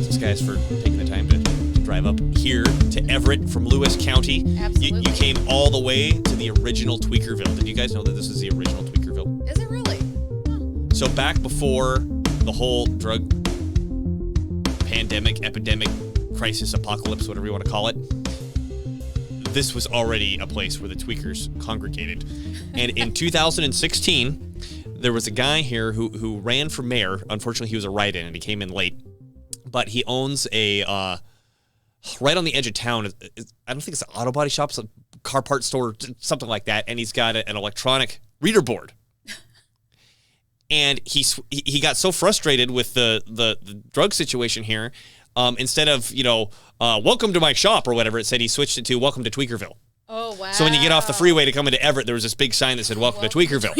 thanks, guys, for taking the time to drive up here to Everett from Lewis County. Absolutely. You came all the way to the original Tweakerville. Did you guys know that this is the original Tweakerville? Is it really? So back before the whole drug pandemic, epidemic, crisis, apocalypse, whatever you want to call it, this was already a place where the tweakers congregated. And in 2016, there was a guy here who ran for mayor. Unfortunately, he was a write-in, and he came in late. But he owns a, right on the edge of town, I don't think it's an auto body shop, it's a car parts store, something like that, and he's got an electronic reader board. And he got so frustrated with the drug situation here, instead of, welcome to my shop or whatever it said, he switched it to welcome to Tweakerville. Oh, wow. So when you get off the freeway to come into Everett, there was this big sign that said welcome to Tweakerville.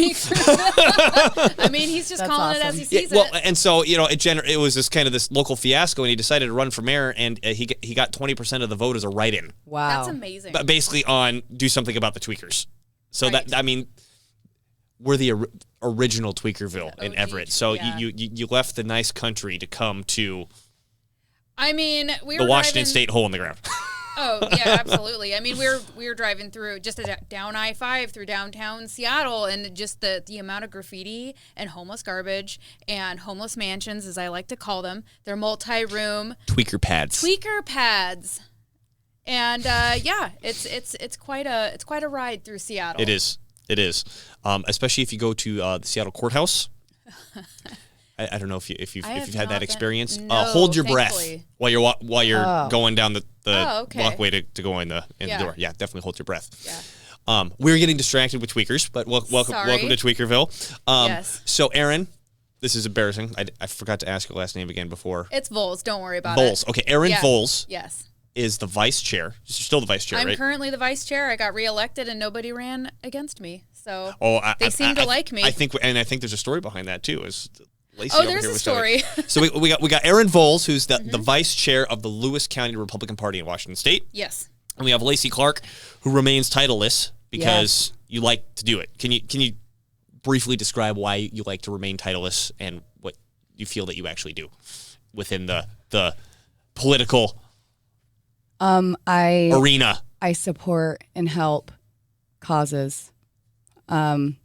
I mean, he's just calling it as he sees it. Well, and so, it was this local fiasco, and he decided to run for mayor, and he got 20% of the vote as a write-in. Wow. That's amazing. But basically on do something about the tweakers. So right. We're the original Tweakerville in OG, Everett. So yeah. you left the nice country to come to we were the Washington driving... State hole in the ground. Oh, yeah, absolutely. I mean, we were driving through just down I-5 through downtown Seattle, and just the amount of graffiti and homeless garbage and homeless mansions, as I like to call them. They're multi-room Tweaker pads. And it's quite a ride through Seattle. It is. Especially if you go to the Seattle courthouse. I don't know if you've had that experience. No, hold your thankfully. breath while you're going down the okay. walkway to go in the door. Yeah, definitely hold your breath. Yeah. We're getting distracted with tweakers, but welcome to Tweakerville. Yes. So Erin, this is embarrassing. I forgot to ask your last name again before. It's Volz. Don't worry about Volz. it. Okay, Erin Volz. Yes. Is the vice chair. She's still the vice chair, I'm right? currently the vice chair. I got reelected and nobody ran against me. So they seem to like me. I think there's a story behind that too. Is Lacey there's a story. So we got Erin Volz, who's the vice chair of the Lewis County Republican Party in Washington State. Yes. And we have Lacey Clark, who remains titleless because you like to do it. Can you briefly describe why you like to remain titleless and what you feel that you actually do within the political arena? I support and help causes. I'm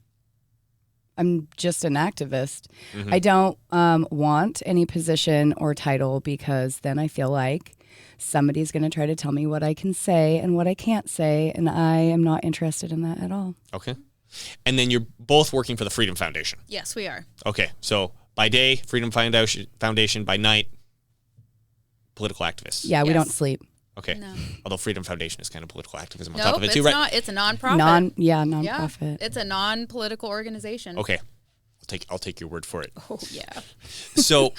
just an activist. Mm-hmm. I don't want any position or title because then I feel like somebody's going to try to tell me what I can say and what I can't say, and I am not interested in that at all. Okay. And then you're both working for the Freedom Foundation. Yes, we are. Okay. So by day, Freedom Foundation, by night, political activists. Yeah, we don't sleep. Okay. No. Although Freedom Foundation is kind of political activism on top of it it's too, right? Not. It's a nonprofit. Nonprofit. Yeah, it's a non-political organization. Okay. I'll take your word for it. Oh, yeah. So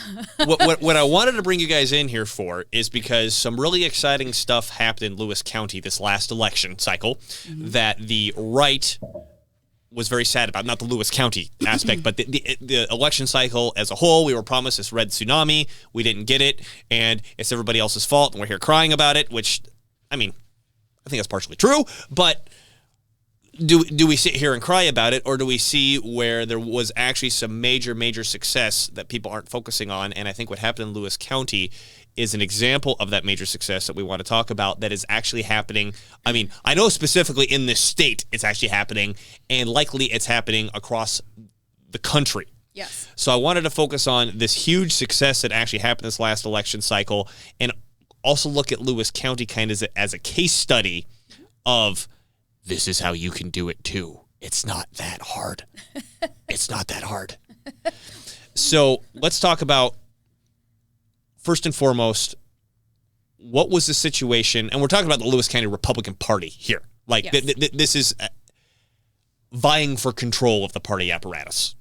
what I wanted to bring you guys in here for is because some really exciting stuff happened in Lewis County this last election cycle that the right was very sad about. Not the Lewis County aspect, but the election cycle as a whole. We were promised this red tsunami. We didn't get it, and it's everybody else's fault, and we're here crying about it, which, I think that's partially true, but do we sit here and cry about it, or do we see where there was actually some major success that people aren't focusing on? And I think what happened in Lewis County is an example of that major success that we want to talk about that is actually happening. I know specifically in this state it's actually happening, and likely it's happening across the country. Yes. So I wanted to focus on this huge success that actually happened this last election cycle, and also look at Lewis County kind of as a case study of this is how you can do it too. It's not that hard. It's not that hard. So let's talk about, first and foremost, what was the situation? And we're talking about the Lewis County Republican Party here. Like, yes. This is vying for control of the party apparatus.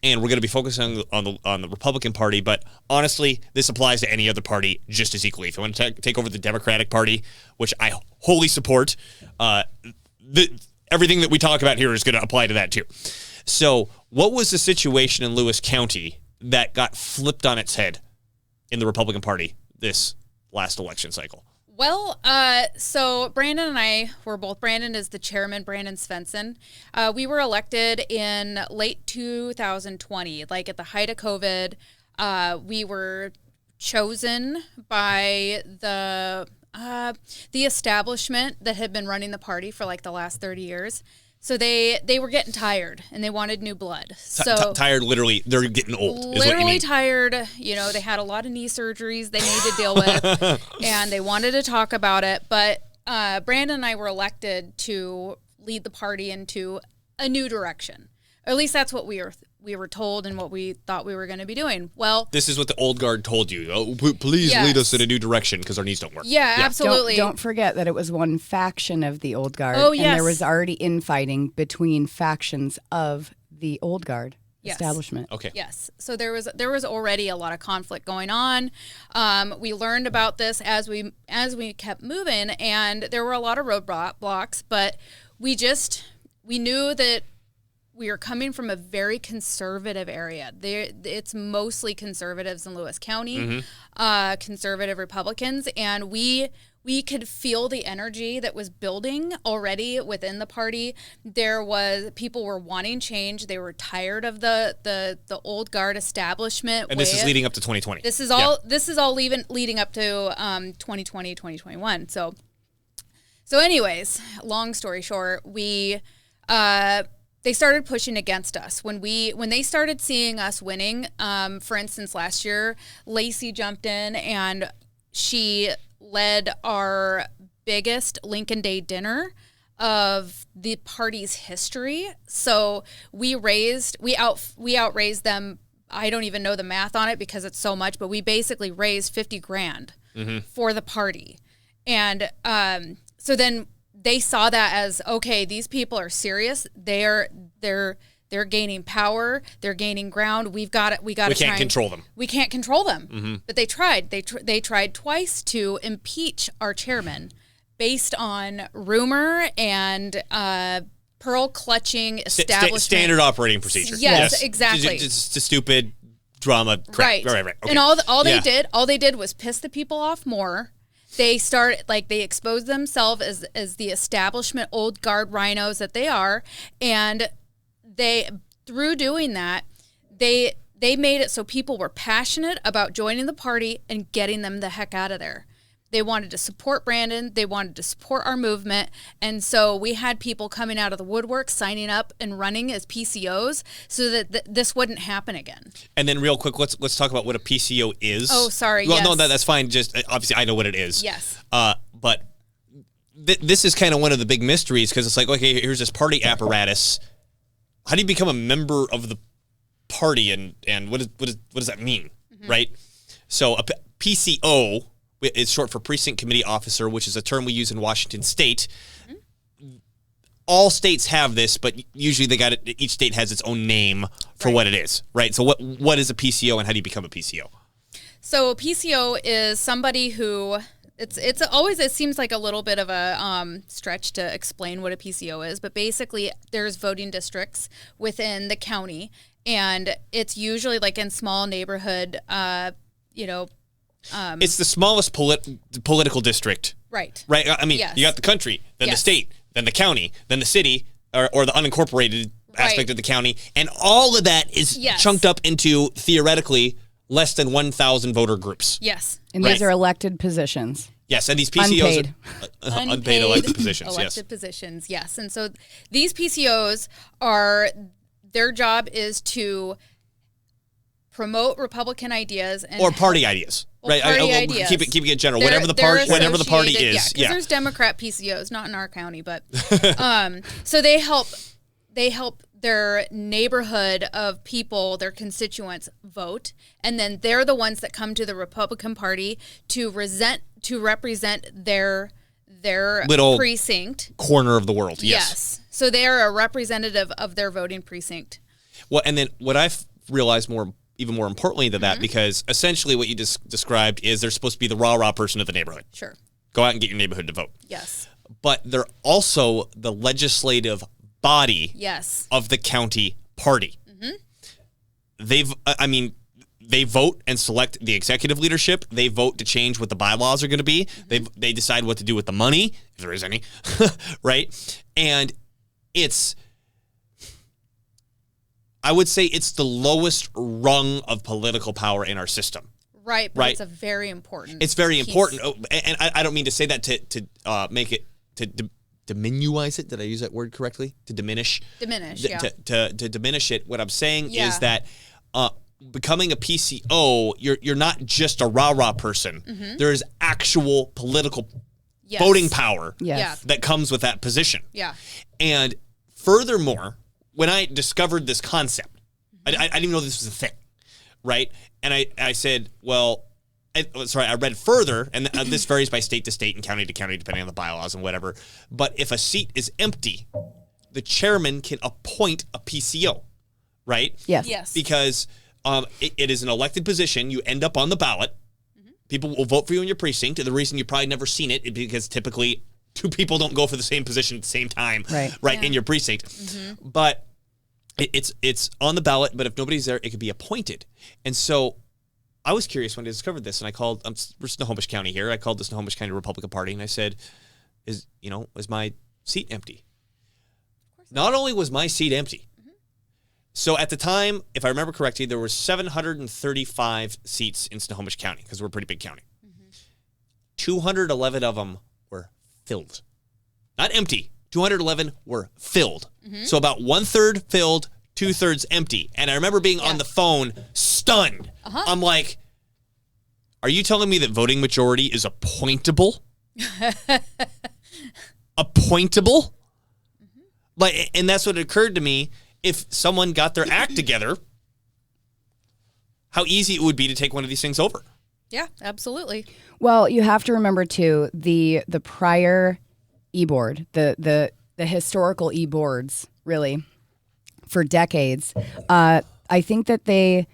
And we're going to be focusing on the Republican Party, but honestly, this applies to any other party just as equally. If you want to take over the Democratic Party, which I wholly support, everything that we talk about here is going to apply to that too. So what was the situation in Lewis County that got flipped on its head in the Republican Party this last election cycle? Well, so Brandon and I were both, Brandon is the chairman, Brandon Svensson. We were elected in late 2020, like at the height of COVID. We were chosen by the establishment that had been running the party for like the last 30 years. So they were getting tired and they wanted new blood. So tired, literally, they're getting old. Literally is what you mean. tired. You know, they had a lot of knee surgeries they needed to deal with, and they wanted to talk about it. But Brandon and I were elected to lead the party into a new direction. Or at least that's what we were told and what we thought we were going to be doing. Well, this is what the old guard told you. Oh, please lead us in a new direction because our knees don't work. Yeah, absolutely. Don't forget that it was one faction of the old guard. Oh, yes. And there was already infighting between factions of the old guard establishment. Okay. Yes. So there was already a lot of conflict going on. We learned about this as we kept moving, and there were a lot of roadblocks, but we knew that we are coming from a very conservative area. It's mostly conservatives in Lewis County, conservative Republicans, and we could feel the energy that was building already within the party. People were wanting change. They were tired of the old guard establishment. And this is leading up to 2020. This is all leading up to 2020, 2021. So anyways, long story short, they started pushing against us when they started seeing us winning. For instance, last year, Lacey jumped in and she led our biggest Lincoln Day dinner of the party's history. So we outraised them. I don't even know the math on it because it's so much, but we basically raised $50,000 for the party. And so then they saw that as, okay, these people are serious. They're gaining power. They're gaining ground. We can't control them. We can't control them. But they tried. They tried twice to impeach our chairman based on rumor and pearl clutching establishment. Standard operating procedure. Yes, exactly. Just a stupid drama crap. Right. Okay. And all they did was piss the people off more. They exposed themselves as the establishment old guard rhinos that they are, and through doing that, they made it so people were passionate about joining the party and getting them the heck out of there. They wanted to support Brandon. They wanted to support our movement. And so we had people coming out of the woodwork, signing up and running as PCOs so that this wouldn't happen again. And then real quick, let's talk about what a PCO is. Oh, sorry. Well, yes. No, that's fine. Just obviously I know what it is. Yes. But this is kind of one of the big mysteries because it's like, okay, here's this party apparatus. How do you become a member of the party and what does that mean, right? So a PCO is short for Precinct Committee Officer, which is a term we use in Washington State. All states have this, but usually each state has its own name for what it is, right? So what is a PCO and how do you become a PCO? So a PCO is somebody who it seems like a little bit of a stretch to explain what a PCO is, but basically there's voting districts within the county, and it's usually like in small neighborhood, it's the smallest political district. Right. I mean, You got the country, then the state, then the county, then the city, or the unincorporated aspect of the county. And all of that is chunked up into, theoretically, less than 1,000 voter groups. Yes. And these are elected positions. Yes, and these PCOs Unpaid. are unpaid elected positions. Elected positions, yes. And so these PCOs their job is to promote Republican ideas or party ideas. Right, party ideas. Keeping it general. Whatever the party is. Yeah, because there's Democrat PCOs, not in our county, but so they help their neighborhood of people, their constituents, vote, and then they're the ones that come to the Republican Party to represent their little precinct corner of the world. Yes. So they are a representative of their voting precinct. Well, and then what I've realized even more importantly than that, because essentially what you just described is they're supposed to be the rah-rah person of the neighborhood. Sure. Go out and get your neighborhood to vote. Yes. But they're also the legislative body of the county party. They vote and select the executive leadership. They vote to change what the bylaws are going to be. They decide what to do with the money, if there is any, right? And I would say it's the lowest rung of political power in our system. Right, but it's a very important. It's very piece. important, and I don't mean to say that to make it to diminuize it. Did I use that word correctly? To diminish. Yeah. To diminish it. What I'm saying is that becoming a PCO, you're not just a rah-rah person. Mm-hmm. There is actual political voting power that comes with that position. Yeah. And furthermore, when I discovered this concept, I didn't even know this was a thing, right? And I said, well, I read further, and this varies by state to state and county to county, depending on the bylaws and whatever. But if a seat is empty, the chairman can appoint a PCO, right? Yes. Because it is an elected position. You end up on the ballot. Mm-hmm. People will vote for you in your precinct. And the reason you've probably never seen it is because typically two people don't go for the same position at the same time, right in your precinct. Mm-hmm. But it's on the ballot, but if nobody's there, it could be appointed. And so I was curious when I discovered this, and I called, we're Snohomish County here. I called the Snohomish County Republican Party, and I said, is my seat empty? Not only was my seat empty, so at the time, if I remember correctly, there were 735 seats in Snohomish County, because we're a pretty big county. 211 of them were filled. Not empty. 211 were filled. So about 1/3 filled, 2/3 empty. And I remember being on the phone stunned. I'm like, are you telling me that voting majority is appointable? Appointable? Like, and that's what occurred to me. If someone got their act together, how easy it would be to take one of these things over. Yeah, absolutely. Well, you have to remember too, the prior e-board, the historical e-boards, really, for decades. I think that they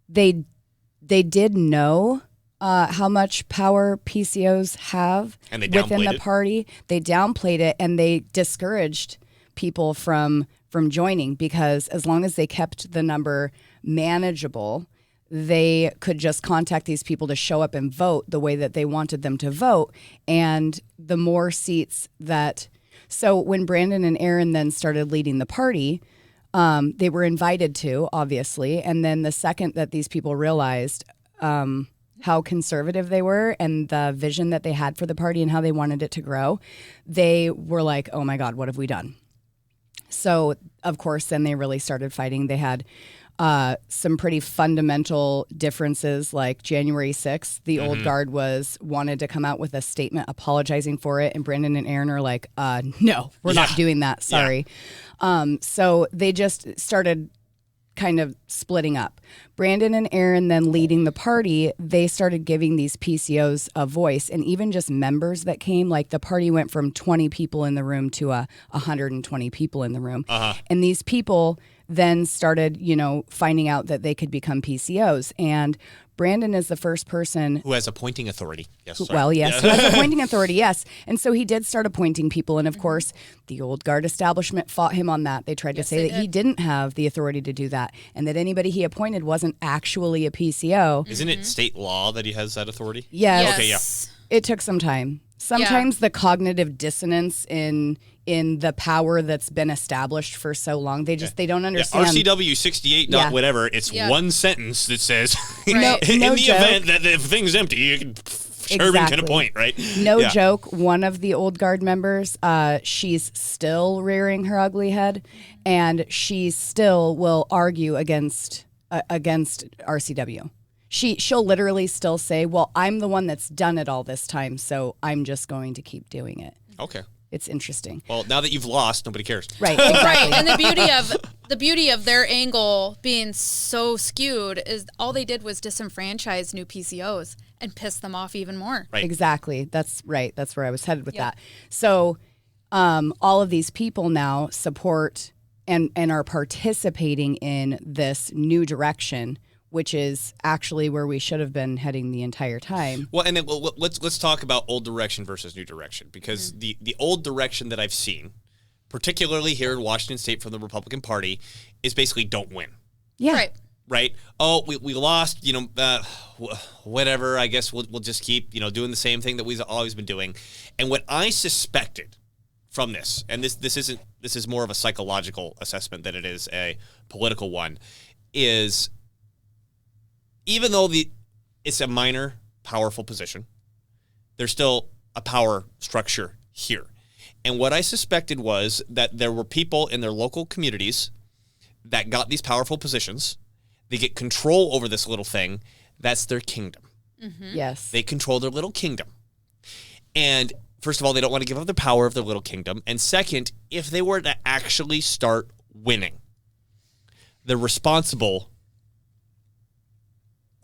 did know how much power PCOs have within the party. They downplayed it, and they discouraged people from joining, because as long as they kept the number manageable, they could just contact these people to show up and vote the way that they wanted them to vote. And the more seats that... So when Brandon and Erin then started leading the party, they were invited to, obviously. And then the second that these people realized how conservative they were and the vision that they had for the party and how they wanted it to grow, they were like, oh my God, what have we done? So, of course, then they really started fighting. They had some pretty fundamental differences, like January 6th, the old guard wanted to come out with a statement apologizing for it. And Brandon and Erin are like, no, we're not doing that. Sorry. So they just started kind of splitting up. Brandon and Erin then leading the party, they started giving these PCOs a voice, and even just members that came, like the party went from 20 people in the room to 120 people in the room. And these people then started, finding out that they could become PCOs. And Brandon is the first person who has appointing authority. Yes. Who has appointing authority. Yes. And so he did start appointing people. And of course, the old guard establishment fought him on that. They tried to say that he didn't have the authority to do that, and that anybody he appointed wasn't actually a PCO. Isn't it state law that he has that authority? Yes. Okay, yeah. It took some time. Sometimes the cognitive dissonance in the power that's been established for so long, they don't understand. RCW 68 whatever, it's one sentence that says, in no the joke. Event that the thing's empty, you can Sherman can appoint, right? No joke. One of the old guard members, she's still rearing her ugly head, and she still will argue against RCW. She'll literally still say, well, I'm the one that's done it all this time, so I'm just going to keep doing it. Okay. It's interesting. Well, now that you've lost, nobody cares. Right, exactly. Right. And the beauty of their angle being so skewed is all they did was disenfranchise new PCOs and piss them off even more. Right. Exactly. That's right. That's where I was headed with that. So all of these people now support and are participating in this new direction, which is actually where we should have been heading the entire time. Well, and then let's talk about old direction versus new direction, because the old direction that I've seen, particularly here in Washington State from the Republican Party, is basically don't win. Yeah. Right. Oh, we lost, whatever. I guess we'll just keep, doing the same thing that we've always been doing. And what I suspected from this, and this is more of a psychological assessment than it is a political one, is even though it's a minor, powerful position. There's still a power structure here. And what I suspected was that there were people in their local communities that got these powerful positions. They get control over this little thing. That's their kingdom. Yes. They control their little kingdom. And first of all, they don't want to give up the power of their little kingdom. And second, if they were to actually start winning, they're responsible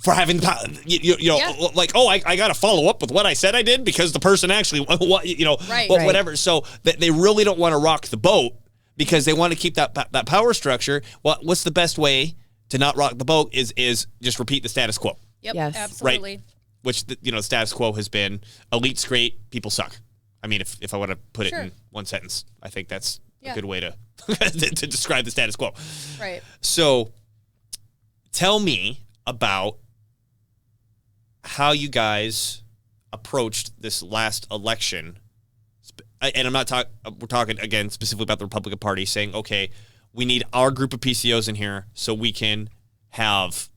for having, like, oh, I got to follow up with what I said I did because the person actually, whatever. So that they really don't want to rock the boat because they want to keep that power structure. Well, what's the best way to not rock the boat is just repeat the status quo. Yep, yes. absolutely. Right? Which, status quo has been elite's great, people suck. I mean, if I want to put it in one sentence, I think that's a good way to to describe the status quo. Right. So tell me about how you guys approached this last election. And I'm not we're talking again specifically about the Republican Party, saying, okay, we need our group of PCOs in here so we can have,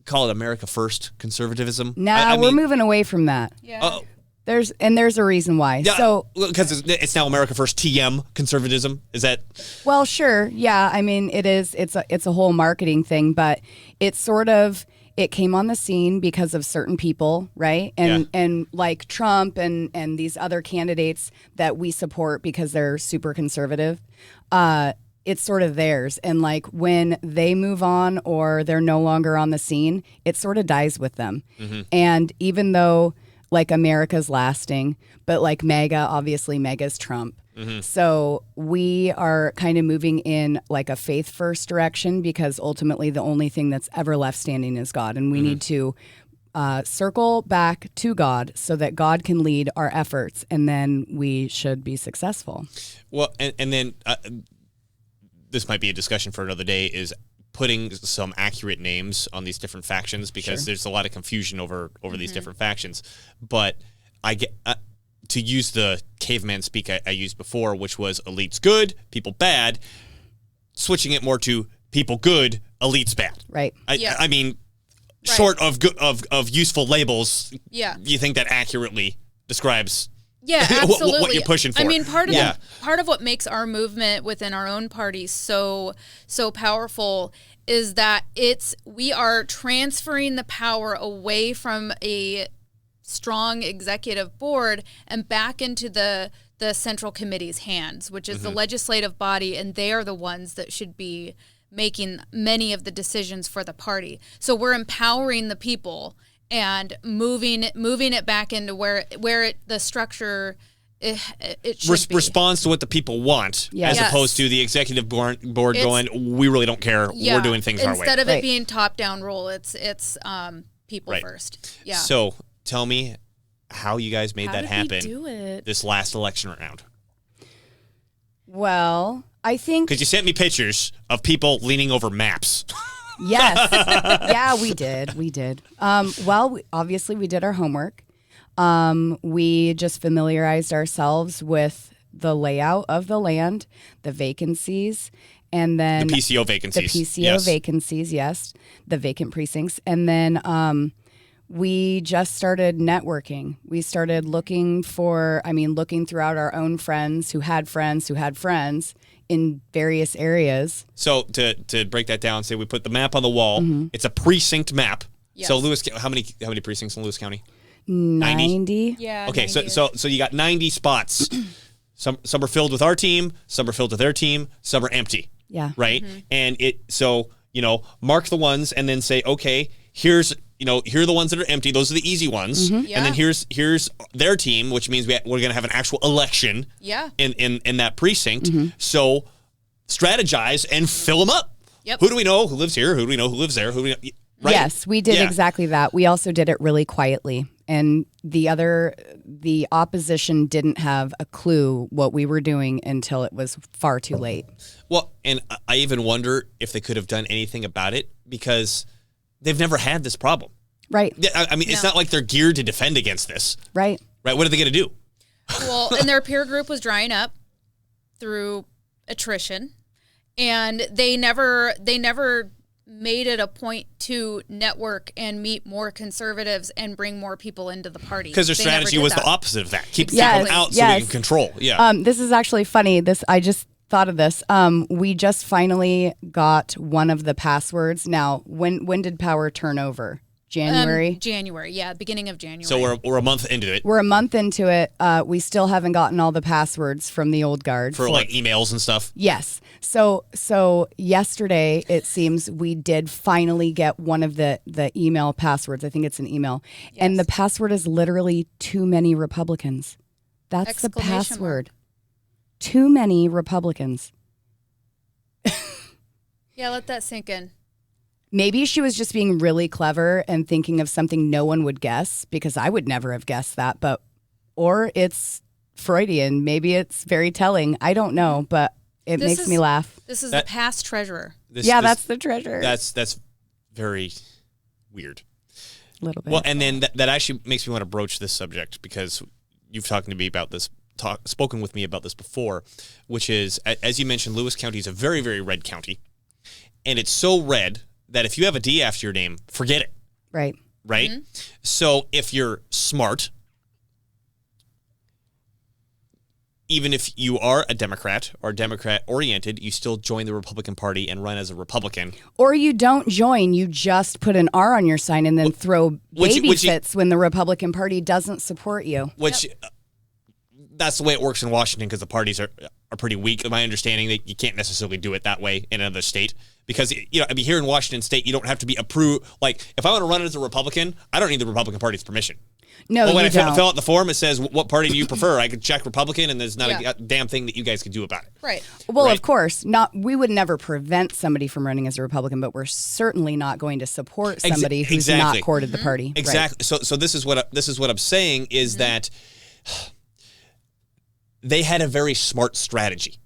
call it America First conservatism. Nah, we're moving away from that. Yeah. There's a reason why. Yeah, so because it's now America First TM conservatism. Is that? Well, sure. Yeah. I mean, it is. It's a whole marketing thing, but it's sort of. It came on the scene because of certain people, right? And like Trump and these other candidates that we support because they're super conservative. It's sort of theirs. And like when they move on or they're no longer on the scene, it sort of dies with them. Mm-hmm. And even though like America's lasting, but like obviously MAGA's Trump. Mm-hmm. So we are kind of moving in like a faith first direction because ultimately the only thing that's ever left standing is God. And we need to circle back to God so that God can lead our efforts and then we should be successful. Well, and then this might be a discussion for another day, is putting some accurate names on these different factions because there's a lot of confusion over these different factions. But I get to use the caveman speak I used before, which was elites good, people bad, switching it more to people good, elites bad. Right. I mean, short of of useful labels, you think that accurately describes absolutely. what you're pushing for. I mean, part of what makes our movement within our own party so powerful is that we are transferring the power away from a strong executive board and back into the central committee's hands, which is the legislative body, and they are the ones that should be making many of the decisions for the party. So we're empowering the people and moving it back into where the structure it should be. Responds to what the people want, as opposed to the executive board going, we really don't care, we're doing things our way. Instead of it being top-down rule, it's people first. Yeah. So tell me how you guys made that happen do it? This last election round. Well, I think... Because you sent me pictures of people leaning over maps. Yes. Yeah, we did. Obviously we did our homework. We just familiarized ourselves with the layout of the land, the vacancies, and then... The PCO vacancies. The PCO vacancies, yes. The vacant precincts. And then we just started networking. We started looking throughout our own friends who had friends in various areas. So to break that down, say we put the map on the wall. Mm-hmm. It's a precinct map. Yes. So how many precincts in Lewis County? 90. Yeah. Okay, 90. so you got 90 spots. Some are filled with our team, some are filled with their team, some are empty. Yeah. Right? Mm-hmm. And mark the ones and then say, okay, here are the ones that are empty. Those are the easy ones. Mm-hmm. Yeah. And then here's their team, which means we're going to have an actual election in that precinct. Mm-hmm. So strategize and fill them up. Yep. Who do we know who lives here? Who do we know who lives there? Right? Yes, we did exactly that. We also did it really quietly. And the opposition didn't have a clue what we were doing until it was far too late. Well, and I even wonder if they could have done anything about it because they've never had this problem. Right. I mean, it's not like they're geared to defend against this. Right. Right. What are they going to do? Well, and their peer group was drying up through attrition, and they never made it a point to network and meet more conservatives and bring more people into the party. Because their strategy was the opposite of that. Keep people out so we can control. This is actually funny. I just thought of this. We just finally got one of the passwords. Now, when did power turn over? January? January, beginning of January. So we're a month into it. We're a month into it. We still haven't gotten all the passwords from the old guard. For like emails and stuff? Yes. So yesterday, it seems we did finally get one of the email passwords. I think it's an email. Yes. And the password is literally too many Republicans. That's the password. Too many Republicans. Yeah, let that sink in. Maybe she was just being really clever and thinking of something no one would guess, because I would never have guessed that. Or it's Freudian. Maybe it's very telling. I don't know, but it makes me laugh. This is the past treasurer. That's the treasurer. That's very weird. A little bit. Well, and then that actually makes me want to broach this subject, because you've talked to me about this, spoken with me about this before, which is, as you mentioned, Lewis County is a very, very red county, and it's so red that if you have a D after your name, forget it. Right. Right? Mm-hmm. So if you're smart, even if you are a Democrat or Democrat-oriented, you still join the Republican Party and run as a Republican. Or you don't join, you just put an R on your sign and then throw baby fits when the Republican Party doesn't support you. That's the way it works in Washington, because the parties are pretty weak. My understanding that you can't necessarily do it that way in another state, because here in Washington State, you don't have to be approved. Like, if I want to run as a Republican, I don't need the Republican Party's permission. No, when I fill out the form, it says, what party do you prefer? I could check Republican, and there's not a damn thing that you guys could do about it. Right. Well, of course, we would never prevent somebody from running as a Republican, but we're certainly not going to support somebody who's not courted the party. Exactly. Right. So this is what I'm saying is that they had a very smart strategy,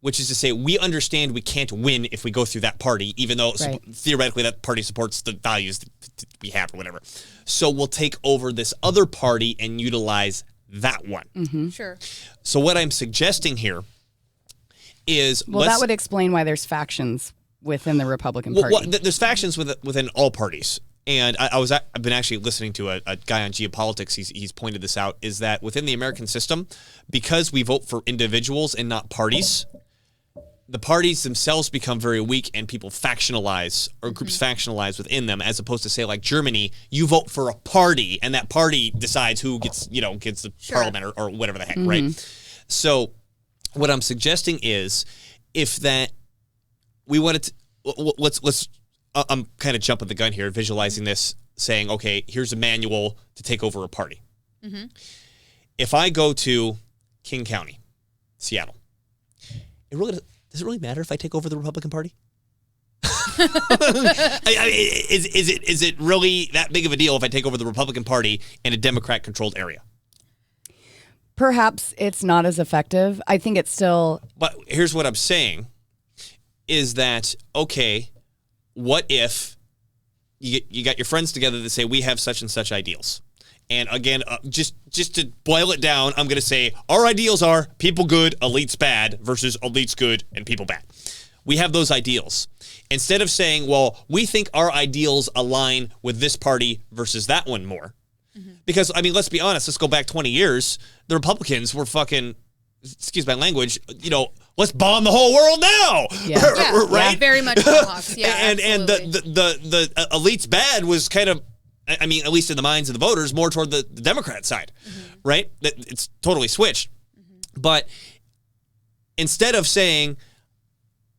which is to say, we understand we can't win if we go through that party, even though theoretically that party supports the values that we have or whatever. So we'll take over this other party and utilize that one. Mm-hmm. Sure. So what I'm suggesting here is... Well, that would explain why there's factions within the Republican Party. Well, there's factions within all parties. And I've been actually listening to a guy on geopolitics. He's pointed this out, is that within the American system, because we vote for individuals and not parties, the parties themselves become very weak, and people factionalize, or groups factionalize within them, as opposed to, say, like Germany, you vote for a party, and that party decides who gets the parliament or whatever the heck, right? So what I'm suggesting is, if that we wanted to, let's I'm kind of jumping the gun here, visualizing this, saying, okay, here's a manual to take over a party. Mm-hmm. If I go to King County, Seattle, does it really matter if I take over the Republican Party? Is it really that big of a deal if I take over the Republican Party in a Democrat-controlled area? Perhaps it's not as effective. I think it's still... But here's what I'm saying, is that, okay, what if you got your friends together that say, we have such and such ideals? And again, just to boil it down, I'm going to say our ideals are people good, elites bad, versus elites good and people bad. We have those ideals. Instead of saying, well, we think our ideals align with this party versus that one more. Mm-hmm. Because, I mean, let's be honest, let's go back 20 years. The Republicans were fucking, excuse my language, let's bomb the whole world now. Yeah. Right? Yeah, very much Mohawks. Yeah, and the elites bad was kind of, I mean, at least in the minds of the voters, more toward the Democrat side, right? It's totally switched. Mm-hmm. But instead of saying,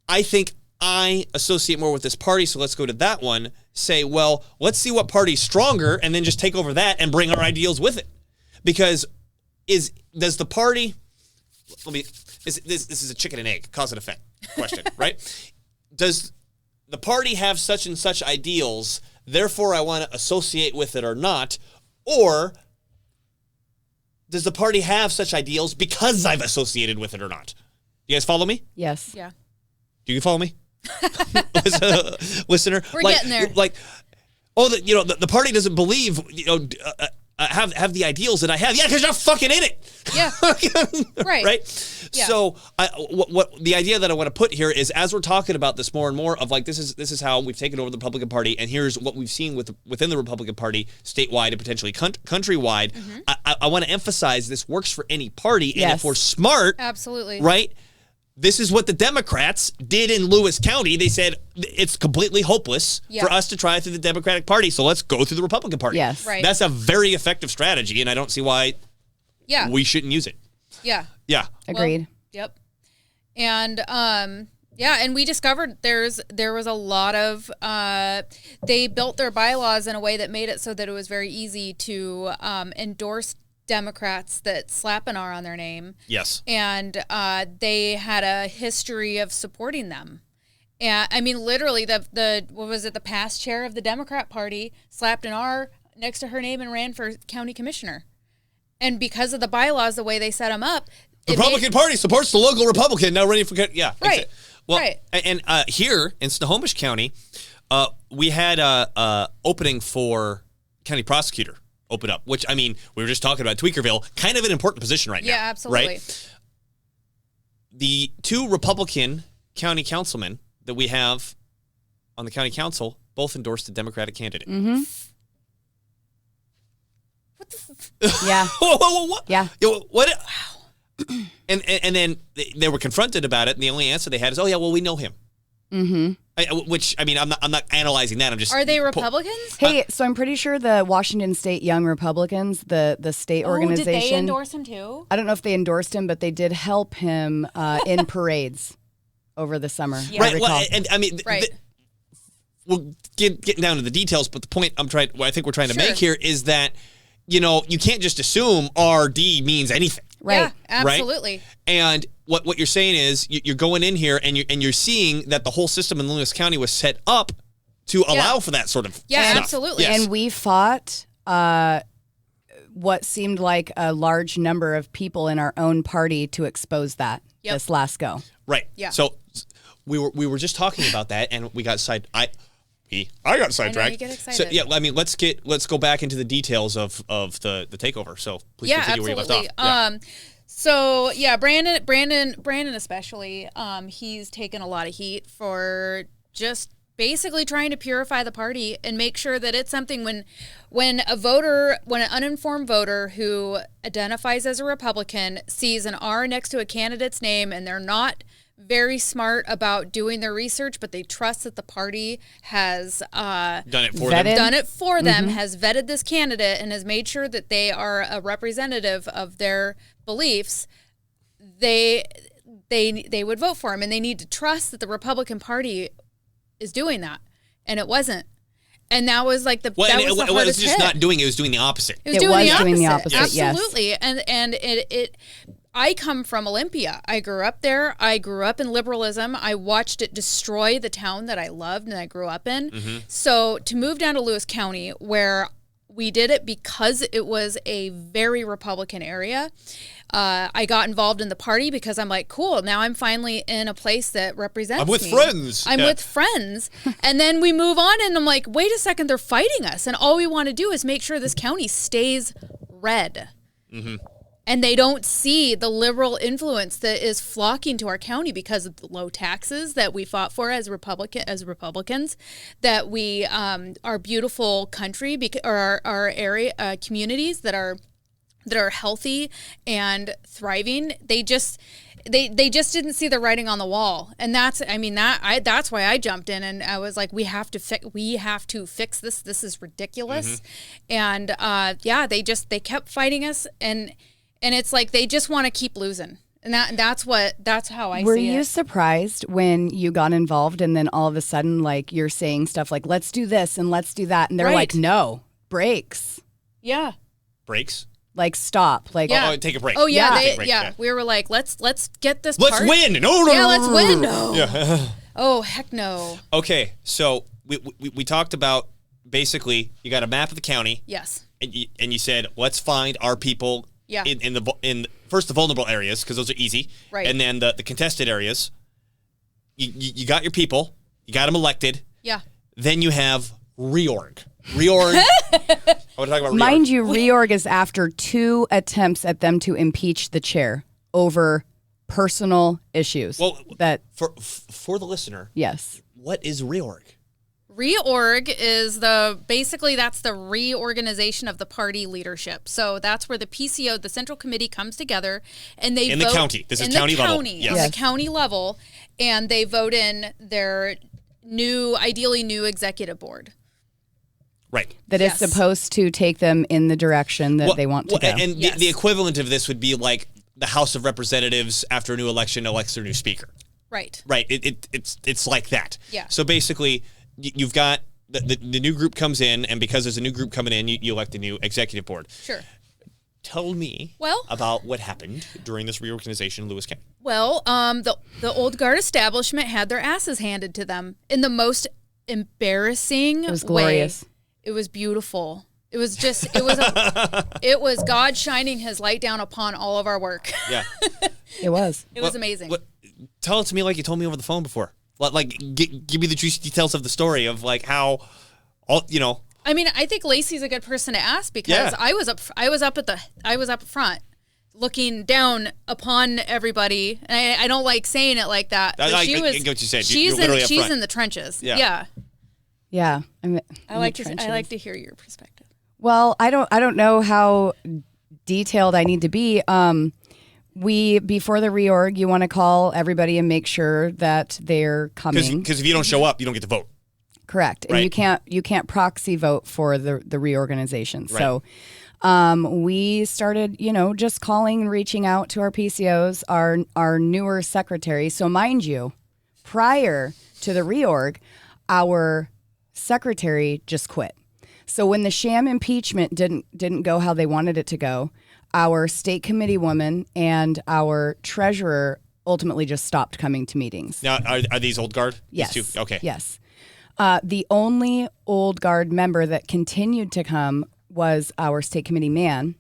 I think I associate more with this party, so let's go to that one, say, well, let's see what party's stronger, and then just take over that and bring our ideals with it. Because does the party... This is a chicken and egg, cause and effect question, right? Does the party have such and such ideals, therefore I want to associate with it or not? Or does the party have such ideals because I've associated with it or not? You guys follow me? Yes. Yeah. Do you follow me? Listener? We're getting there. Like, the party doesn't believe, have the ideals that I have. Yeah, because you're fucking in it. Yeah. Right. Right. Yeah. So what the idea that I want to put here is, as we're talking about this more and more of like, this is how we've taken over the Republican Party, and here's what we've seen within the Republican Party statewide and potentially countrywide. I want to emphasize this works for any party, and if we're smart, absolutely, right. This is what the Democrats did in Lewis County. They said it's completely hopeless for us to try through the Democratic Party, so let's go through the Republican Party. Yes. Right. That's a very effective strategy, and I don't see why we shouldn't use it. Yeah. Yeah. Agreed. Well, yep. And and we discovered there was a lot of they built their bylaws in a way that made it so that it was very easy to endorse Democrats that slap an R on their name. Yes. And they had a history of supporting them. And I mean, literally, the what was it? The past chair of the Democrat Party slapped an R next to her name and ran for county commissioner. And because of the bylaws, the way they set them up, the Republican Party supports the local Republican now running for right. Well, right. And here in Snohomish County, we had a opening for county prosecutor open up, which, I mean, we were just talking about Tweakerville, kind of an important position right now. Yeah, absolutely. Right? The 2 Republican county councilmen that we have on the county council both endorsed the Democratic candidate. Mm-hmm. What the Yeah. What? Yeah. What? Wow. And then they were confronted about it, and the only answer they had is, "Oh yeah, well we know him." Mm-hmm. Which, I mean, I'm not analyzing that. I'm just. Are they Republicans? Hey, so I'm pretty sure the Washington State Young Republicans, the state organization. Did they endorse him too? I don't know if they endorsed him, but they did help him in parades over the summer. Yeah. Right. Well, and I mean, right. We'll getting down to the details, but the point I think we're trying to Sure. make here is that, you can't just assume RD means anything. Right. Yeah, absolutely. Right? And what you're saying is you're going in here and you're seeing that the whole system in Lewis County was set up to allow for that sort of stuff. Absolutely. Yes. And we fought what seemed like a large number of people in our own party to expose that this last go. Right. Yeah. So we were just talking about that, and we got I got sidetracked. I know, you get excited. So yeah, I mean, let's go back into the details of the takeover. So please continue where you left off. So yeah, Brandon especially, he's taken a lot of heat for just basically trying to purify the party and make sure that it's something when an uninformed voter who identifies as a Republican sees an R next to a candidate's name and they're not very smart about doing their research, but they trust that the party has done it for them, has vetted this candidate and has made sure that they are a representative of their beliefs, they would vote for him, and they need to trust that the Republican Party is doing that, and it wasn't. And that was like the hardest hit. It was just not doing it; it was doing the opposite. It was doing the opposite. Yes. Absolutely, and it. I come from Olympia. I grew up there. I grew up in liberalism. I watched it destroy the town that I loved and I grew up in. Mm-hmm. So to move down to Lewis County, where we did it because it was a very Republican area, I got involved in the party because I'm like, cool, now I'm finally in a place that represents me. I'm with friends. I'm with friends. And then we move on and I'm like, wait a second, they're fighting us. And all we want to do is make sure this county stays red. Mm-hmm. And they don't see the liberal influence that is flocking to our county because of the low taxes that we fought for as Republicans, that we our beautiful country or our area communities that are healthy and thriving. They just didn't see the writing on the wall, and that's why I jumped in and I was like, we have to fix this. This is ridiculous, and they kept fighting us and it's like they just want to keep losing. And that's how I see it. Were you surprised when you got involved and then all of a sudden, like, you're saying stuff like, let's do this and let's do that. And they're like, no, breaks. Yeah. Breaks? Like, stop. Like, take a break. Oh, yeah. Take a break. We were like, let's get this Let's win. No. Yeah, let's win. No. Yeah. Oh, heck no. Okay, so we talked about, basically, you got a map of the county. Yes. And you said, let's find our people. Yeah. In first the vulnerable areas, because those are easy, right? And then the contested areas. You got your people, you got them elected. Yeah. Then you have reorg. Reorg. I want to talk about reorg. Mind you, reorg is after 2 attempts at them to impeach the chair over personal issues. Well, that for the listener, yes. What is reorg? Reorg is basically that's the reorganization of the party leadership. So that's where the PCO, the Central Committee, comes together and they vote. In the county. This is county level. Yes. On the county level, and they vote in their ideally new executive board. Right. That is supposed to take them in the direction that they want to go. And the equivalent of this would be like the House of Representatives after a new election elects their new speaker. Right. Right. It's like that. Yeah. So basically, you've got the new group comes in, and because there's a new group coming in, you elect a new executive board. Sure. Tell me about what happened during this reorganization in Lewis County. Well, the old guard establishment had their asses handed to them in the most embarrassing It was glorious. way. It was beautiful. It was just, it was God shining his light down upon all of our work. Yeah. It was. It was amazing. Tell it to me like you told me over the phone before. Like, give me the juicy details of the story of like how, I mean, I think Lacey's a good person to ask because I was up front, looking down upon everybody, and I don't like saying it like that. But I get what you said. She's you're in the trenches. Yeah. Yeah. I like to hear your perspective. Well, I don't know how detailed I need to be. Before the reorg, you want to call everybody and make sure that they're coming. Because if you don't show up, you don't get to vote. Correct. Right. And you can't proxy vote for the reorganization. Right. So we started, just calling and reaching out to our PCOs, our newer secretary. So mind you, prior to the reorg, our secretary just quit. So when the sham impeachment didn't go how they wanted it to go, our state committee woman and our treasurer ultimately just stopped coming to meetings. Now, are these old guard? Yes. These two? Okay. Yes. The only old guard member that continued to come was our state committee man.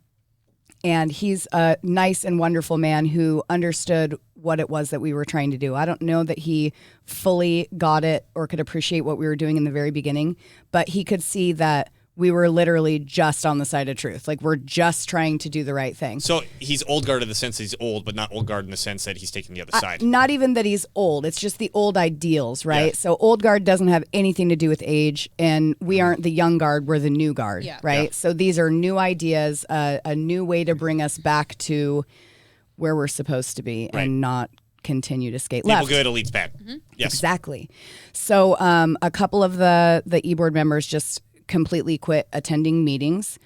And he's a nice and wonderful man who understood what it was that we were trying to do. I don't know that he fully got it or could appreciate what we were doing in the very beginning, but he could see that we were literally just on the side of truth. Like, we're just trying to do the right thing. So he's old guard in the sense that he's old, but not old guard in the sense that he's taking the other side. Not even that he's old. It's just the old ideals, right? Yeah. So old guard doesn't have anything to do with age, and we aren't the young guard. We're the new guard, right? Yeah. So these are new ideas, a new way to bring us back to where we're supposed to be and not continue to skate left. People good, elites bad. Mm-hmm. Yes. Exactly. So a couple of the e-board members just completely quit attending meetings,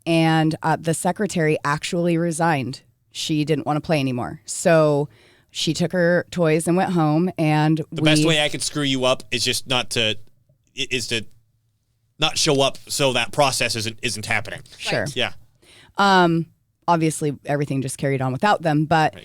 and the secretary actually resigned. She didn't want to play anymore, so she took her toys and went home. And the best way I could screw you up is just to not show up, so that process isn't happening. Sure. Yeah. Obviously, everything just carried on without them, but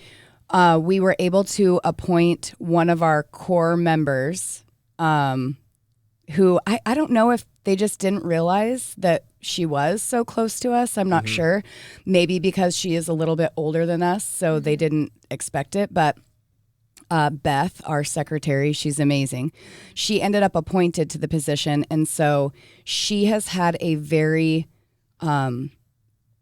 we were able to appoint one of our core members, who I don't know if they just didn't realize that she was so close to us. I'm not sure. Maybe because she is a little bit older than us, so they didn't expect it. But Beth, our secretary, she's amazing. She ended up appointed to the position, and so she has had a very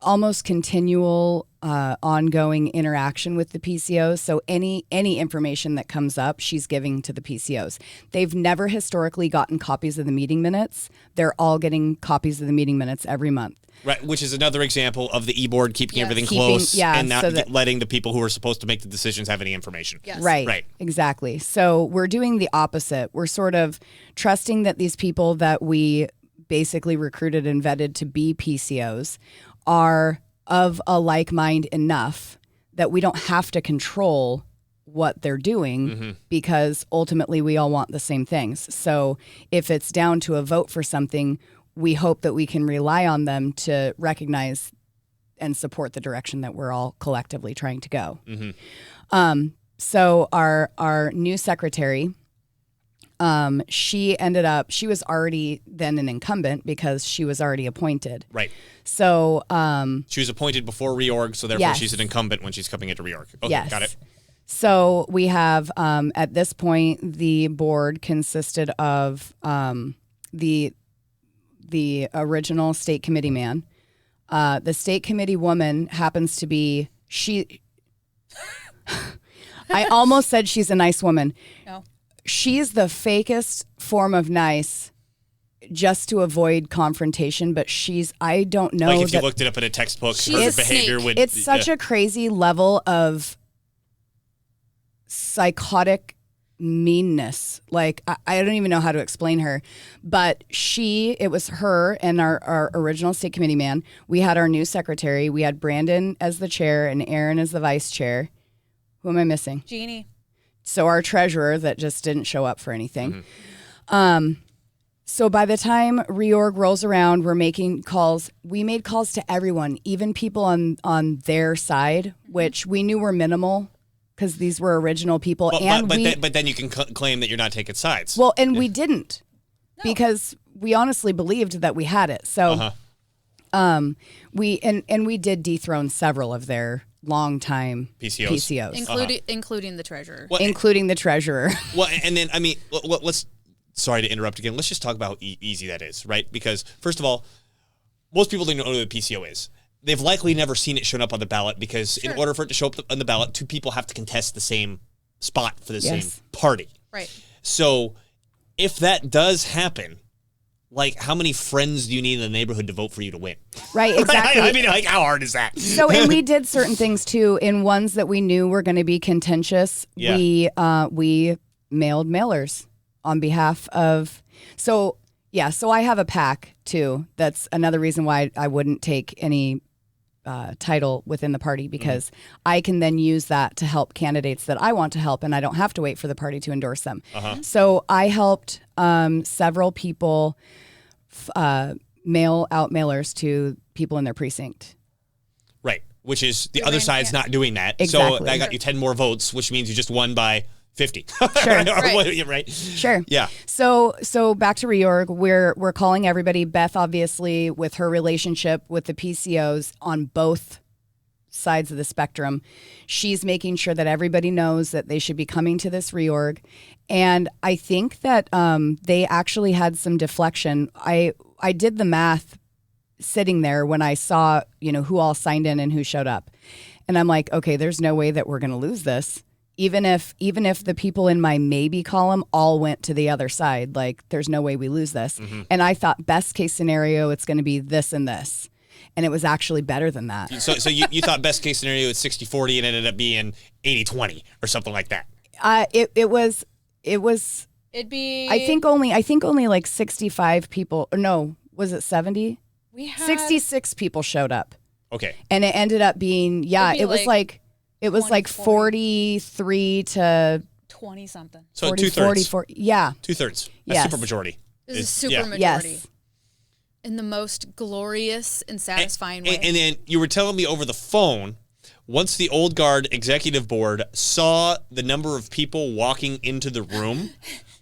almost continual ongoing interaction with the PCOs. So any information that comes up, she's giving to the PCOs. They've never historically gotten copies of the meeting minutes. They're all getting copies of the meeting minutes every month. Right, which is another example of the e-board keeping everything close and not letting the people who are supposed to make the decisions have any information. Yes. Right, exactly. So we're doing the opposite. We're sort of trusting that these people that we basically recruited and vetted to be PCOs are of a like mind enough that we don't have to control what they're doing because ultimately we all want the same things. So if it's down to a vote for something, we hope that we can rely on them to recognize and support the direction that we're all collectively trying to go. So our new secretary, she was already then an incumbent because she was already appointed. Right. So she was appointed before reorg, so therefore she's an incumbent when she's coming into reorg. Okay, yes. Got it. So we have, at this point, the board consisted of the the original state committee man. The state committee woman happens to be I almost said she's a nice woman. No. She's the fakest form of nice just to avoid confrontation, but I don't know. Like if you looked it up in a textbook, her behavior would... It's such a crazy level of psychotic meanness. Like, I don't even know how to explain her, but it was her and our original state committee man. We had our new secretary. We had Brandon as the chair and Erin as the vice chair. Who am I missing? Jeannie. So our treasurer that just didn't show up for anything. Mm-hmm. So by the time reorg rolls around, we're making calls. We made calls to everyone, even people on their side, which we knew were minimal because these were original people. But then you can claim that you're not taking sides. Well, and we didn't because we honestly believed that we had it. So we did dethrone several of their longtime PCOs. Including the treasurer. Well, including the treasurer. Well, and then, I mean, let's... Sorry to interrupt again. Let's just talk about how easy that is, right? Because, first of all, most people don't know what a PCO is. They've likely never seen it shown up on the ballot because in order for it to show up on the ballot, two people have to contest the same spot for the same party. Right. So if that does happen, like, how many friends do you need in the neighborhood to vote for you to win? Right, exactly. I mean, like, how hard is that? So, and we did certain things, too. In ones that we knew were going to be contentious, we mailed mailers on behalf of... So I have a PAC, too. That's another reason why I wouldn't take any title within the party, because I can then use that to help candidates that I want to help, and I don't have to wait for the party to endorse them. So I helped several people mail out mailers to people in their precinct. Right, which is the other side's not doing that. Exactly. So that got you 10 more votes, which means you just won by 50. Sure. Right. Sure. Yeah. So back to reorg, we're calling everybody. Beth, obviously, with her relationship with the PCOs on both sides of the spectrum, she's making sure that everybody knows that they should be coming to this reorg. And I think that they actually had some deflection. I did the math sitting there when I saw, who all signed in and who showed up. And I'm like, okay, there's no way that we're going to lose this. Even if the people in my maybe column all went to the other side, like, there's no way we lose this. And I thought best case scenario, it's going to be this and this. And it was actually better than that. So you thought best case scenario it's 60-40 and ended up being 80-20 or something like that. It'd be... I think only like 65 people, or no, was it 70? We had 66 people showed up. Okay. And it ended up being, it was like 43 to 20 something. So 40, 2/3. 40, yeah. 2/3. Yes. Super majority. This is super majority. Yes. In the most glorious and satisfying way. And then you were telling me over the phone, once the Old Guard executive board saw the number of people walking into the room,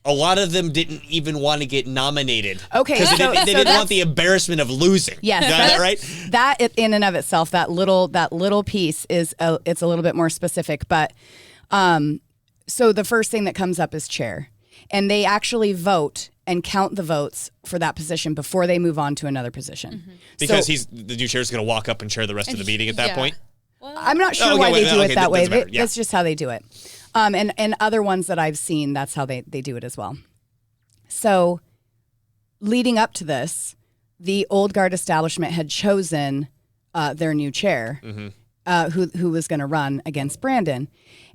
a lot of them didn't even want to get nominated. Okay. Because they didn't want the embarrassment of losing. Yes. Got that right? That in and of itself, that little piece is, it's a little bit more specific. But so the first thing that comes up is chair. And they actually vote and count the votes for that position before they move on to another position. Because the new chair is going to walk up and chair the rest of the meeting at that point? Well, I'm not sure why they do it that way. Yeah. That's just how they do it. And other ones that I've seen, that's how they do it as well. So leading up to this, the Old Guard establishment had chosen their new chair, who was going to run against Brandon.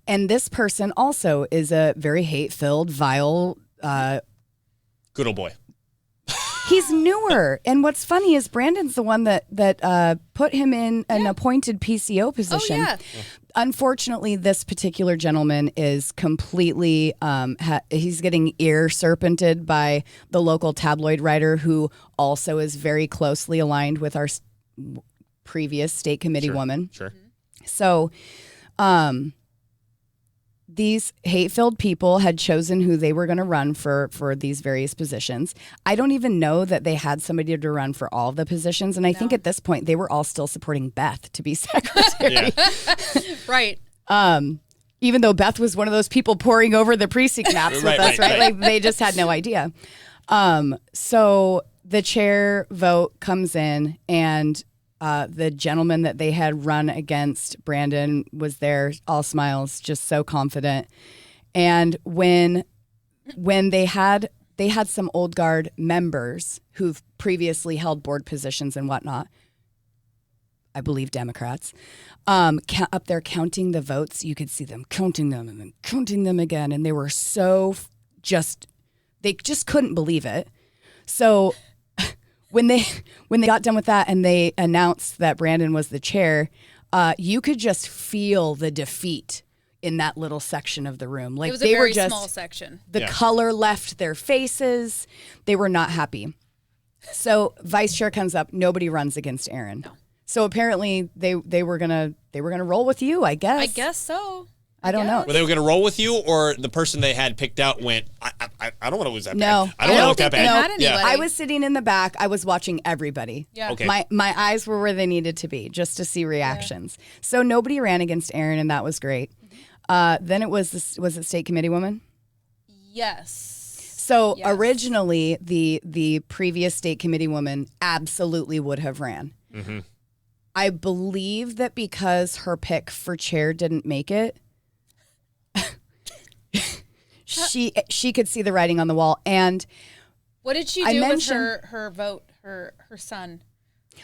And this person also is a very hate-filled, vile... good old boy. He's newer. And what's funny is Brandon's the one that put him in an appointed PCO position. Oh, yeah. Unfortunately, this particular gentleman is completely, he's getting ear serpented by the local tabloid writer who also is very closely aligned with our previous state committee woman. Sure. So, these hate-filled people had chosen who they were going to run for these various positions. I don't even know that they had somebody to run for all of the positions. And I think at this point, they were all still supporting Beth to be secretary. Right. Even though Beth was one of those people poring over the precinct maps with us, right? Like, they just had no idea. So the chair vote comes in, and the gentleman that they had run against, Brandon, was there, all smiles, just so confident. And when they had some old guard members who've previously held board positions and whatnot, I believe Democrats, up there counting the votes. You could see them counting them and then counting them again. And they were they just couldn't believe it. So when they got done with that and they announced that Brandon was the chair, you could just feel the defeat in that little section of the room. Like, it was a very small section. The color left their faces. They were not happy. So vice chair comes up. Nobody runs against Erin. No. So apparently they were gonna roll with you, I guess. I guess so. I don't know. Were they going to roll with you, or the person they had picked out went, I don't want to lose that No. bad. I don't want to look that bad. Yeah. I was sitting in the back. I was watching everybody. Yeah. Okay. My eyes were where they needed to be just to see reactions. Yeah. So nobody ran against Erin, and that was great. Then it was it state committee woman? Yes. So originally, the previous state committee woman absolutely would have ran. Mm-hmm. I believe that because her pick for chair didn't make it, she could see the writing on the wall. And what did she do with her vote, her son?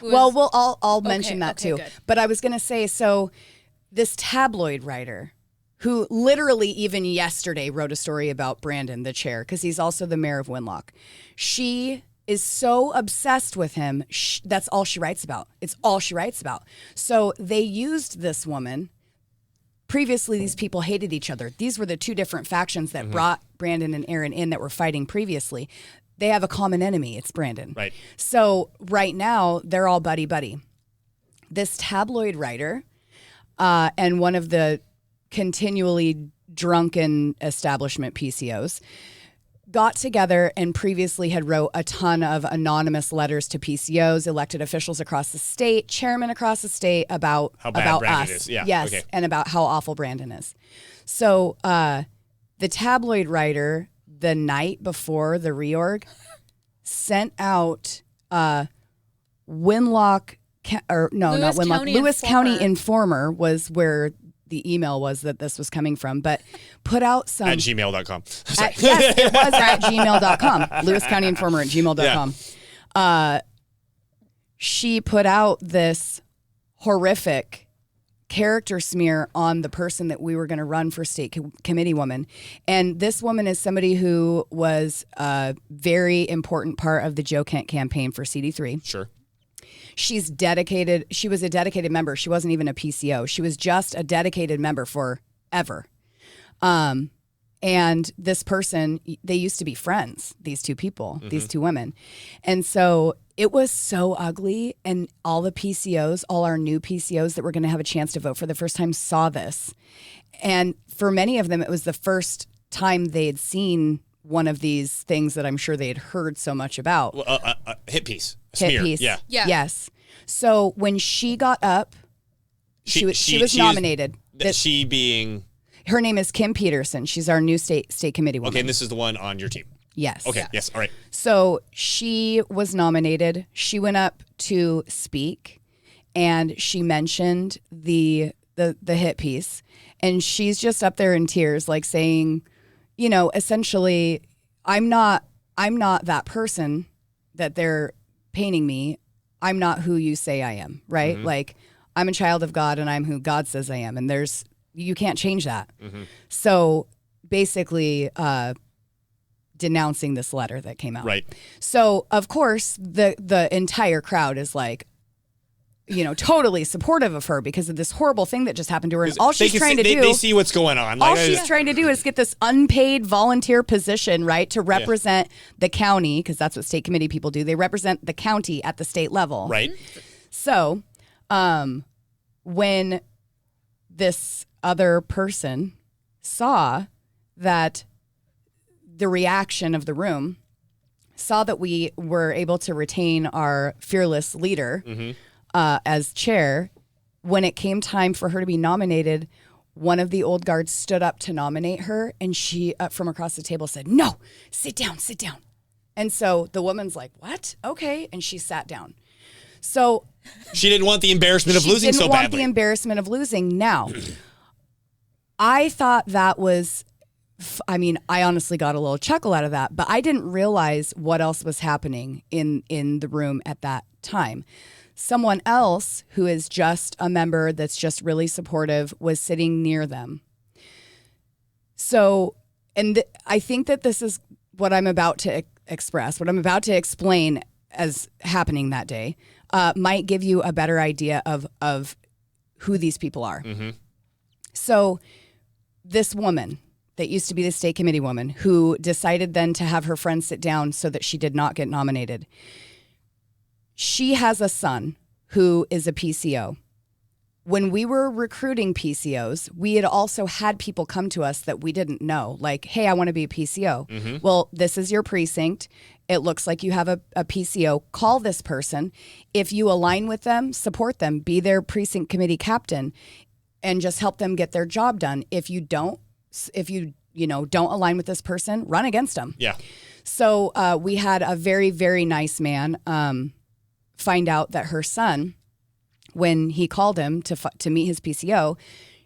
I'll mention that too. Good. But I was going to say, so this tabloid writer who literally even yesterday wrote a story about Brandon, the chair, because he's also the mayor of Winlock. She is so obsessed with him. That's all she writes about. It's all she writes about. So they used this woman. Previously, these people hated each other. These were the two different factions that brought Brandon and Erin in that were fighting previously. They have a common enemy. It's Brandon. Right. So right now, they're all buddy-buddy. This tabloid writer and one of the continually drunken establishment PCOs got together and previously had wrote a ton of anonymous letters to PCOs, elected officials across the state, chairmen across the state about how bad Brandon us. is. Yeah. Yes, okay. and about how awful Brandon is. So the tabloid writer, the night before the reorg, sent out Winlock, Lewis County Informer was where the email was that this was coming from, but put out some... At gmail.com. Yes, it was at gmail.com. Lewis County Informer at gmail.com. Yeah. She put out this horrific character smear on the person that we were going to run for state committee woman. And this woman is somebody who was very important part of the Joe Kent campaign for CD3. Sure. She's dedicated. She was a dedicated member. She wasn't even a PCO. She was just a dedicated member forever. And this person, they used to be friends, these two people, these two women. And so it was so ugly. And all the PCOs, all our new PCOs that were going to have a chance to vote for the first time saw this. And for many of them, it was the first time they'd seen one of these things that I'm sure they had heard so much about. Well, hit piece. Hit Smear. piece. Yeah. Yes. So when she got up, she was nominated. She being... Her name is Kim Peterson. She's our new state committee woman. Okay, and this is the one on your team. Yes. Okay, yes, all right. So she was nominated. She went up to speak, and she mentioned the hit piece. And she's just up there in tears, like saying, you know, essentially, I'm not that person that they're painting me. I'm not who you say I am, right? Mm-hmm. Like, I'm a child of God, and I'm who God says I am. And you can't change that. Mm-hmm. So basically denouncing this letter that came out. Right. So, of course, the entire crowd is like, you know, totally supportive of her because of this horrible thing that just happened to her. And all she's trying to do... They see what's going on. All she's trying to do is get this unpaid volunteer position, right, to represent the county, because that's what state committee people do. They represent the county at the state level. Right. So, when this other person saw that the reaction of the room, saw that we were able to retain our fearless leader as chair, when it came time for her to be nominated, one of the old guards stood up to nominate her, and she, from across the table, said, "No, sit down, sit down. And so the woman's like, what? Okay. And she sat down. So she didn't want the embarrassment of losing so badly. She didn't want the embarrassment of losing. Now, I thought that was, I honestly got a little chuckle out of that, but I didn't realize what else was happening in the room at that time. Someone else who is just a member that's just really supportive was sitting near them. So, I think that this is what I'm about to express, what I'm about to explain as happening that day, might give you a better idea of who these people are. Mm-hmm. So this woman that used to be the state committee woman who decided then to have her friend sit down so that she did not get nominated. She has a son who is a PCO. When we were recruiting PCOs, we had also had people come to us that we didn't know. Like, hey, I want to be a PCO. Mm-hmm. Well, this is your precinct. It looks like you have a PCO. Call this person. If you align with them, support them. Be their precinct committee captain and just help them get their job done. If you don't align with this person, run against them. Yeah. So we had a very, very nice man find out that her son, when he called him to meet his PCO,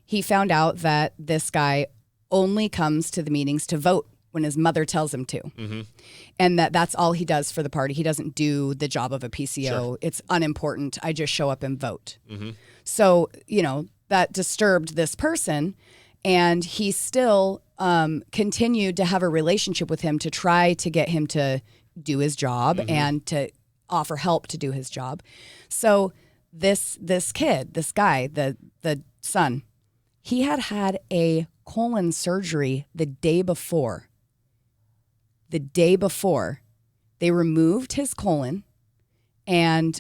he found out that this guy only comes to the meetings to vote when his mother tells him to. Mm-hmm. And that's all he does for the party. He doesn't do the job of a PCO. Sure. It's unimportant. I just show up and vote. Mm-hmm. So, that disturbed this person, and he still continued to have a relationship with him to try to get him to do his job mm-hmm. and to offer help to do his job. So this kid, this guy, the son, he had a colon surgery the day before. The day before, they removed his colon, and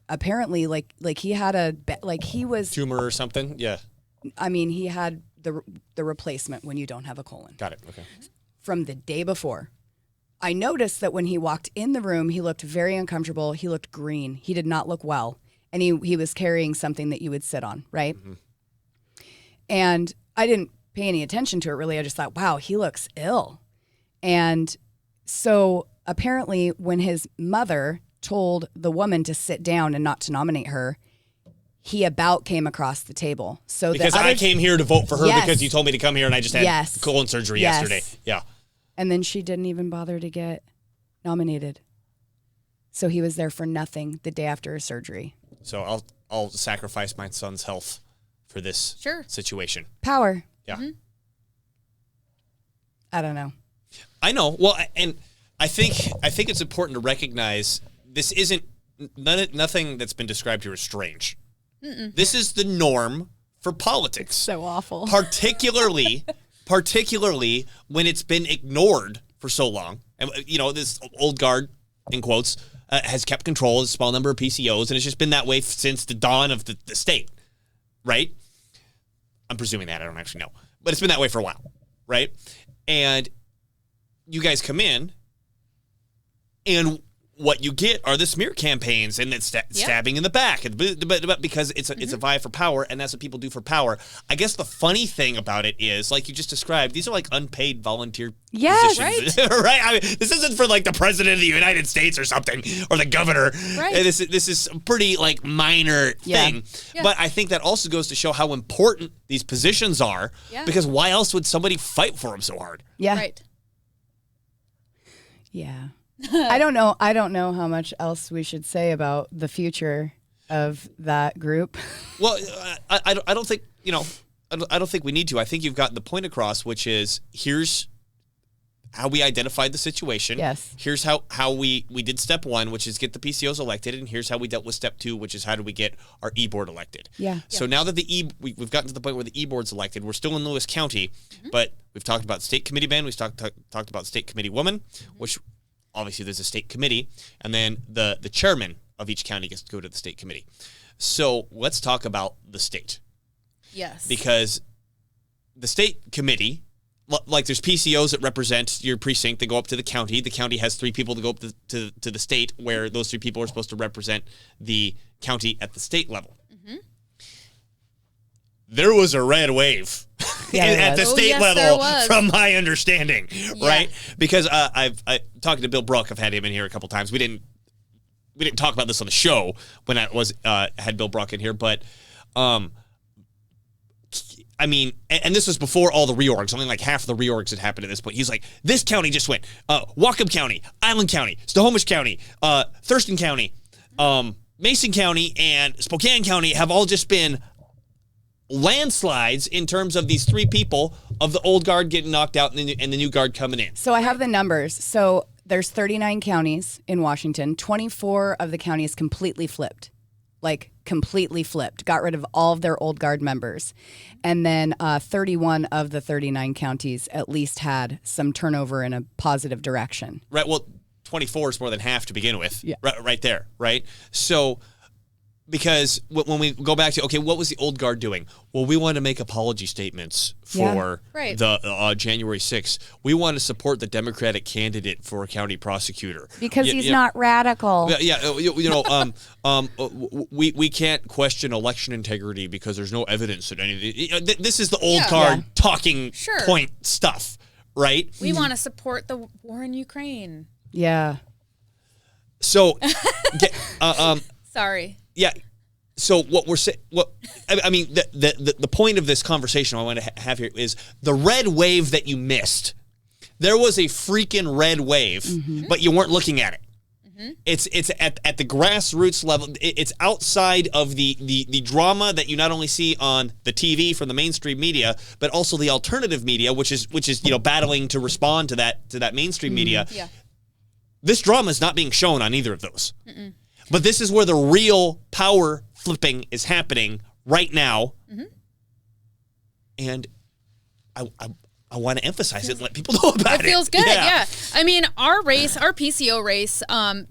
apparently, like he had he was tumor or something. Yeah, he had the replacement when you don't have a colon. Got it. Okay. From the day before. I noticed that when he walked in the room, he looked very uncomfortable. He looked green. He did not look well. And he was carrying something that you would sit on, right? Mm-hmm. And I didn't pay any attention to it, really. I just thought, wow, he looks ill. And so apparently when his mother told the woman to sit down and not to nominate her, he about came across the table. So because I came here to vote for her yes. because you told me to come here and I just had colon surgery yesterday. Yeah. And then she didn't even bother to get nominated. So he was there for nothing the day after his surgery. So I'll sacrifice my son's health for this situation. Power. Yeah. Mm-hmm. I don't know. I know. Well, and I think it's important to recognize this isn't nothing that's been described here is strange. Mm-mm. This is the norm for politics. So awful. Particularly when it's been ignored for so long. And this old guard, in quotes, has kept control of a small number of PCOs, and it's just been that way since the dawn of the state, right? I'm presuming that. I don't actually know. But it's been that way for a while, right? And you guys come in, and what you get are the smear campaigns and it's stabbing in the back, but because it's a vie for power, and that's what people do for power. I guess the funny thing about it is, like you just described, these are like unpaid volunteer positions, right? I mean, this isn't for like the president of the United States or something, or the governor. Right. This is a pretty like minor thing, but I think that also goes to show how important these positions are. Yeah. Because why else would somebody fight for them so hard? Yeah. Right. Yeah. I don't know how much else we should say about the future of that group. Well, I don't think, I don't think we need to. I think you've gotten the point across, which is here's how we identified the situation. Yes. Here's how we did step one, which is get the PCOs elected, and here's how we dealt with step two, which is how do we get our e-board elected. Yeah. So now that we've gotten to the point where the e-board's elected, we're still in Lewis County, but we've talked about state committee man, we've talked about state committee woman, which obviously there's a state committee, and then the chairman of each county gets to go to the state committee. So let's talk about the state. Yes. Because the state committee, like there's PCOs that represent your precinct, they go up to the county. The county has 3 people to go up to the state, where those 3 people are supposed to represent the county at the state level. Mm-hmm. There was a red wave Yeah, at the there was. state yes, there level, was. from my understanding, right? Because I talking to Bill Brook, I've had him in here a couple times. We didn't talk about this on the show when I was had Bill Brook in here, but I mean, and this was before all the reorgs. Only like half of the reorgs had happened at this point. He's like, this county just went. Whatcom County, Island County, Snohomish County, Thurston County, Mason County, and Spokane County have all just been landslides in terms of these three people of the old guard getting knocked out and the new guard coming in. So I have the numbers. So there's 39 counties in Washington. 24 of the counties completely flipped. Like completely flipped, got rid of all of their old guard members. And then 31 of the 39 counties at least had some turnover in a positive direction. Right. Well, 24 is more than half to begin with. Yeah. Right there. Right. So, because when we go back to, okay, what was the old guard doing? Well, we want to make apology statements for Right. the January 6th. We want to support the Democratic candidate for county prosecutor. Because he's not radical. Yeah, we can't question election integrity because there's no evidence that anything. This is the old guard talking point stuff, right? We want to support the war in Ukraine. Yeah. So, Sorry. yeah. So what we're saying, the point of this conversation I want to have here is the red wave that you missed. There was a freaking red wave, but you weren't looking at it. It's at the grassroots level. It's outside of the drama that you not only see on the TV from the mainstream media, but also the alternative media, which is battling to respond to that mainstream media. Yeah. This drama is not being shown on either of those. But this is where the real power flipping is happening right now. And I want to emphasize it and let people know about it. It feels good, yeah. I mean, our PCO race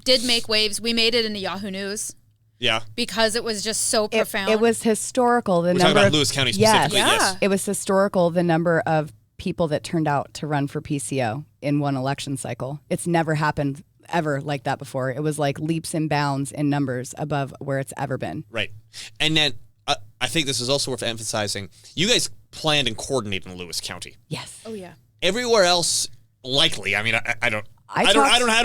did make waves. We made it into Yahoo News. Yeah. Because it was just so profound. It was historical. We're talking about Lewis County specifically. Yes. It was historical, the number of people that turned out to run for PCO in one election cycle. It's never happened ever like that before. It was like leaps and bounds in numbers above where it's ever been. Right. And then I think this is also worth emphasizing. You guys planned and coordinated in Lewis County. Yes. Oh yeah. Everywhere else, likely. I mean, I don't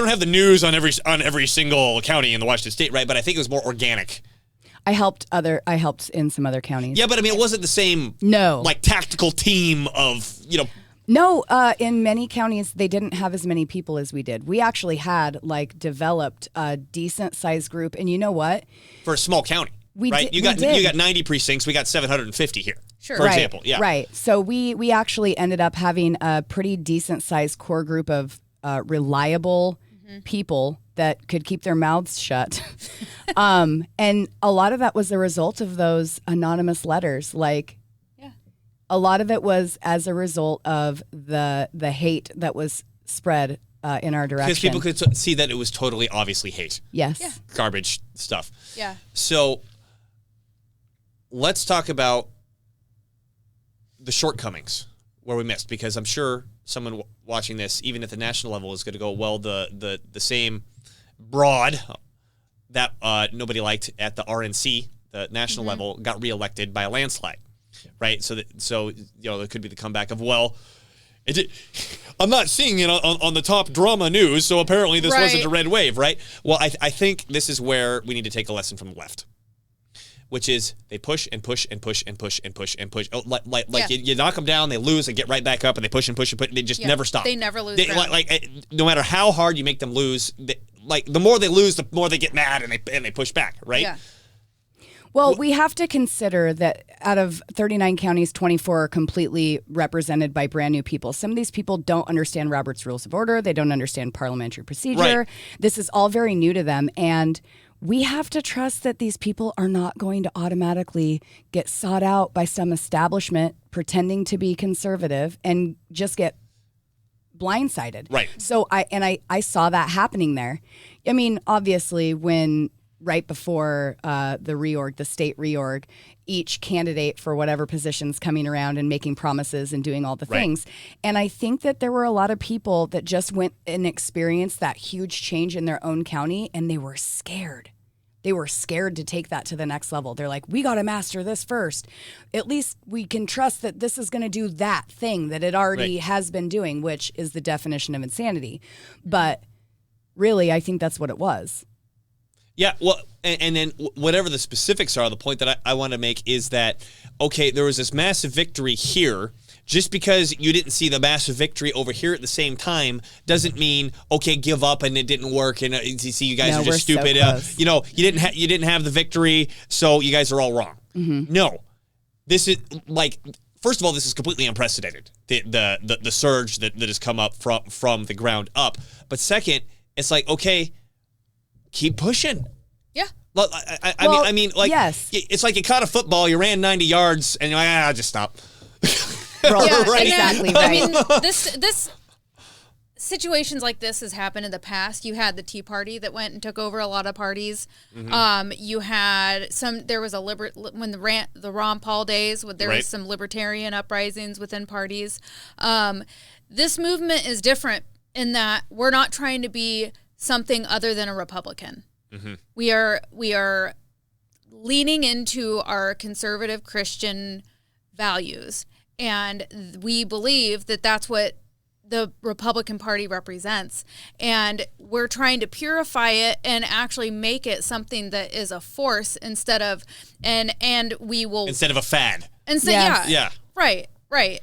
have the news on every single county in the Washington State, right? But I think it was more organic. I helped in some other counties. Yeah, but I mean, it wasn't the same. No. Like tactical team of No, in many counties, they didn't have as many people as we did. We actually had developed a decent sized group. And you know what? For a small county, right? You got 90 precincts. We got 750 here, for example. Yeah. Right. So we actually ended up having a pretty decent sized core group of reliable people that could keep their mouths shut. And a lot of that was the result of those anonymous letters. A lot of it was as a result of the hate that was spread in our direction. Because people could see that it was totally obviously hate. Yes. Yeah. Garbage stuff. Yeah. So let's talk about the shortcomings where we missed, because I'm sure someone watching this, even at the national level, is going to go, well, the same broad that nobody liked at the RNC, the national level, got reelected by a landslide. Right, so there could be the comeback of, well, I'm not seeing it on the top drama news, so apparently this wasn't a red wave, right? Well, I think this is where we need to take a lesson from the left, which is they push and push and push and push and push and push. You knock them down, they lose, they get right back up, and they push and push and push. They just never stop. They never lose. No matter how hard you make them lose, the more they lose, the more they get mad and they push back, right? Yeah. Well, we have to consider that out of 39 counties, 24 are completely represented by brand new people. Some of these people don't understand Robert's Rules of Order. They don't understand parliamentary procedure. Right. This is all very new to them. And we have to trust that these people are not going to automatically get sought out by some establishment pretending to be conservative and just get blindsided. Right. So I saw that happening there. I mean, obviously, right before the state reorg, each candidate for whatever position's coming around and making promises and doing all the things. And I think that there were a lot of people that just went and experienced that huge change in their own county, and they were scared. they were scared to take that to the next level. They're like, we got to master this first. At least we can trust that this is going to do that thing that it already has been doing, which is the definition of insanity. But really, I think that's what it was. Yeah, well, and then whatever the specifics are, the point that I want to make is that, okay, there was this massive victory here. Just because you didn't see the massive victory over here at the same time doesn't mean, okay, give up and it didn't work and you see you guys are just stupid. So you didn't have the victory, so you guys are all wrong. Mm-hmm. No, this is like, first of all, this is completely unprecedented. The surge that has come up from the ground up. But second, it's like, okay, keep pushing. Yeah. I mean, like, yes. It's like you caught a football, you ran 90 yards, and you're like, I'll just stop. Yeah, right. Exactly right. I mean, this situations like this has happened in the past. You had the Tea Party that went and took over a lot of parties. Mm-hmm. You had there was when the Ron Paul days, there was some libertarian uprisings within parties. This movement is different in that we're not trying to be something other than a Republican. Mm-hmm. We are leaning into our conservative Christian values. And we believe that that's what the Republican Party represents. And we're trying to purify it and actually make it something that is a force instead of a fad. Yeah. Right.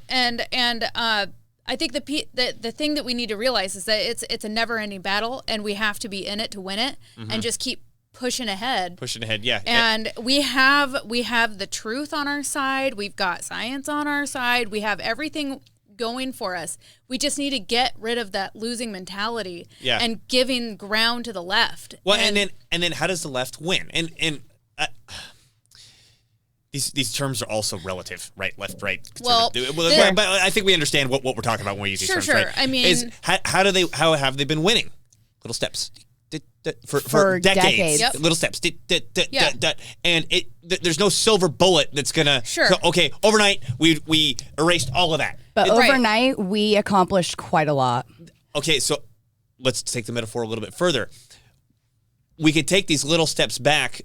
And I think the thing that we need to realize is that it's a never-ending battle, and we have to be in it to win it, and just keep pushing ahead, yeah. And we have the truth on our side. We've got science on our side. We have everything going for us. We just need to get rid of that losing mentality and giving ground to the left. Well, and then how does the left win? And these terms are also relative, right? Left, right. Well, but I think we understand what we're talking about when we use these terms. Right? I mean, how have they been winning? Little steps. For decades. Yep. Little steps. And there's no silver bullet that's gonna. Sure. So, okay, overnight we erased all of that. But overnight we accomplished quite a lot. Okay, so let's take the metaphor a little bit further. We could take these little steps back,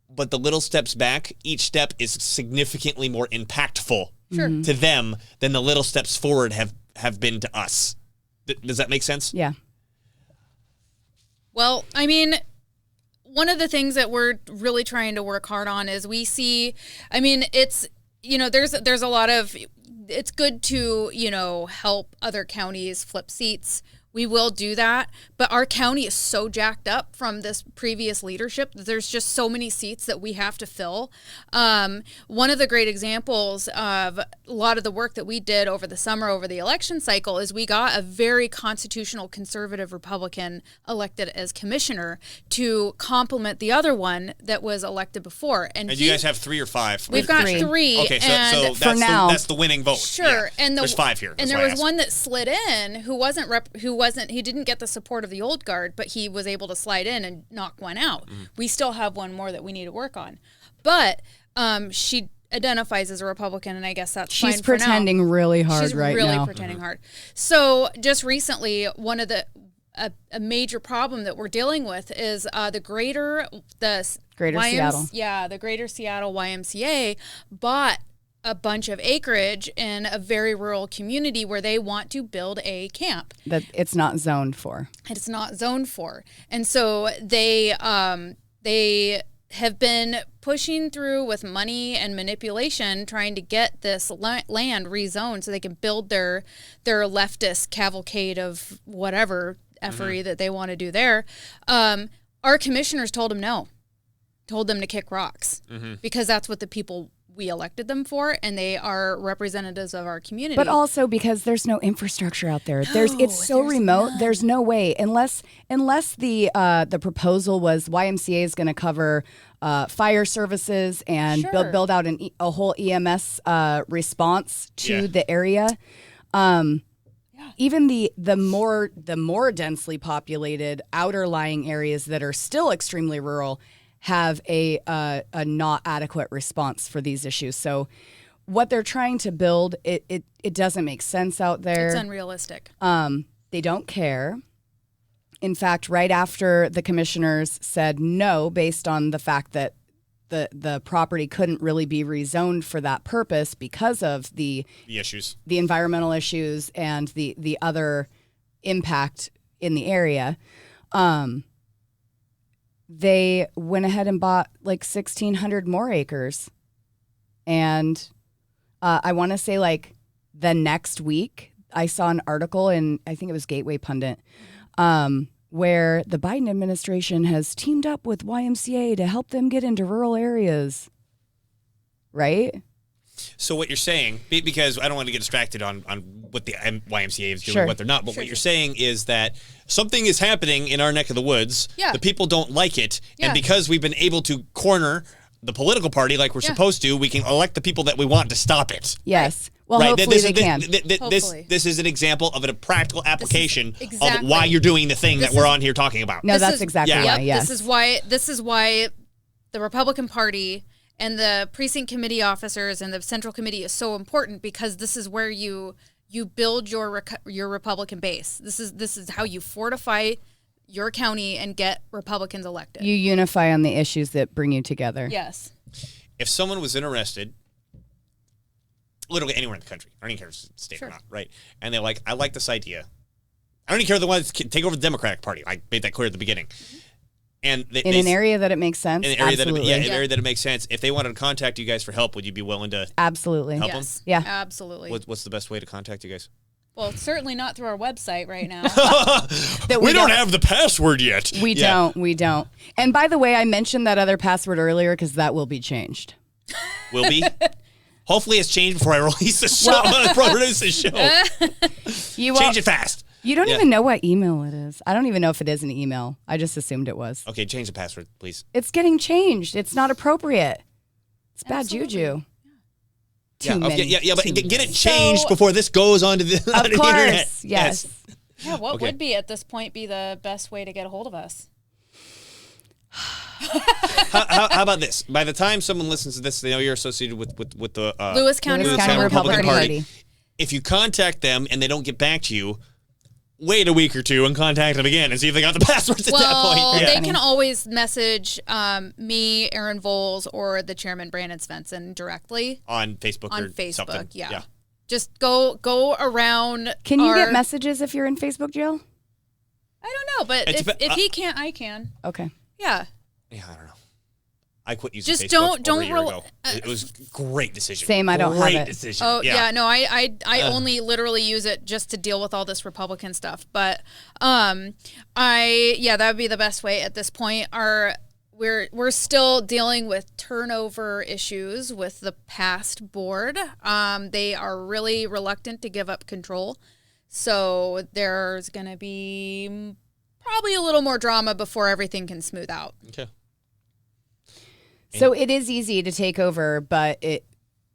but the little steps back, each step is significantly more impactful to them than the little steps forward have been to us. Does that make sense? Yeah. Well, I mean, one of the things that we're really trying to work hard on is we see, I mean, it's, there's a lot of, it's good to, help other counties flip seats. We will do that, but our county is so jacked up from this previous leadership that there's just so many seats that we have to fill. One of the great examples of a lot of the work that we did over the summer, over the election cycle, is we got a very constitutional conservative Republican elected as commissioner to complement the other one that was elected before. And you guys have 3 or 5? We've got 3. Okay, so for now, that's the winning vote. Sure, Yeah. and there's 5 here. And there was one that slid in he didn't get the support of the old guard, but he was able to slide in and knock one out. We still have one more that we need to work on. But she identifies as a Republican, and I guess that's fine for now. She's pretending really hard right now. She's really pretending hard. So just recently, one of a major problem that we're dealing with is the Greater Seattle. Yeah, the Greater Seattle YMCA bought a bunch of acreage in a very rural community where they want to build a camp that it's not zoned for. It's not zoned for. And so they have been pushing through with money and manipulation trying to get this land rezoned so they can build their leftist cavalcade of whatever effery that they want to do there. Our commissioners told them no. Told them to kick rocks because that's what the people we elected them for, and they are representatives of our community. But also because there's no infrastructure out there. It's so remote. None. There's no way unless the proposal was YMCA is going to cover fire services and build out a whole EMS response to the area. Even the more densely populated outer lying areas that are still extremely rural have a not adequate response for these issues. So what they're trying to build, it doesn't make sense out there. It's unrealistic. They don't care. in fact, right after the commissioners said no, based on the fact that the property couldn't really be rezoned for that purpose because of the issues, the environmental issues, and the other impact in the area, they went ahead and bought like 1,600 more acres. And I want to say like the next week, I saw an article in, I think it was Gateway Pundit, where the Biden administration has teamed up with YMCA to help them get into rural areas. Right? So what you're saying, because I don't want to get distracted on what the YMCA is doing, what they're not, but what you're saying is that something is happening in our neck of the woods. Yeah. The people don't like it. Yeah. And because we've been able to corner the political party like we're supposed to, we can elect the people that we want to stop it. Yes. Well, hopefully they can. This is an example of a practical application exactly of why you're doing the thing that we're on here talking about. No, that's exactly why. Yes. This is why the Republican Party and the precinct committee officers and the central committee is so important, because this is where you build your Republican base. This is how you fortify your county and get Republicans elected. You unify on the issues that bring you together. Yes. If someone was interested, literally anywhere in the country, I don't even care if it's state or not, right? And they're like, I like this idea. I don't even care if the ones that take over the Democratic Party. I made that clear at the beginning. And in an area that it makes sense, in an area absolutely. in an area that it makes sense. If they wanted to contact you guys for help, would you be willing to absolutely help them? Yeah, absolutely. What's the best way to contact you guys? Well, certainly not through our website right now. we don't have the password yet. We don't. And by the way, I mentioned that other password earlier because that will be changed. Will be? Hopefully it's changed before I release the show. Produce the show. Change it fast. You don't even know what email it is. I don't even know if it is an email. I just assumed it was. Okay, change the password, please. It's getting changed. It's not appropriate. It's bad juju. But get it changed before this goes on to the, of the course, internet. Yes. Yeah, what would be at this point be the best way to get a hold of us? How about this? By the time someone listens to this, they know you're associated with the Lewis County Republican Party. If you contact them and they don't get back to you, wait a week or two and contact them again and see if they got the passwords at that point. Well, they can always message me, Erin Volz, or the chairman, Brandon Svensson, directly. On Facebook on or Facebook, something. yeah. Just go around. Can you get messages if you're in Facebook jail? I don't know, but if he can't, I can. Okay. Yeah. Yeah, I don't know. I quit using just Facebook don't over a year ago. It was a great decision. Same, I don't have it. Great decision. Oh, yeah, no, I only literally use it just to deal with all this Republican stuff. But that would be the best way at this point. We're still dealing with turnover issues with the past board. They are really reluctant to give up control. So there's going to be probably a little more drama before everything can smooth out. Okay. So it is easy to take over, but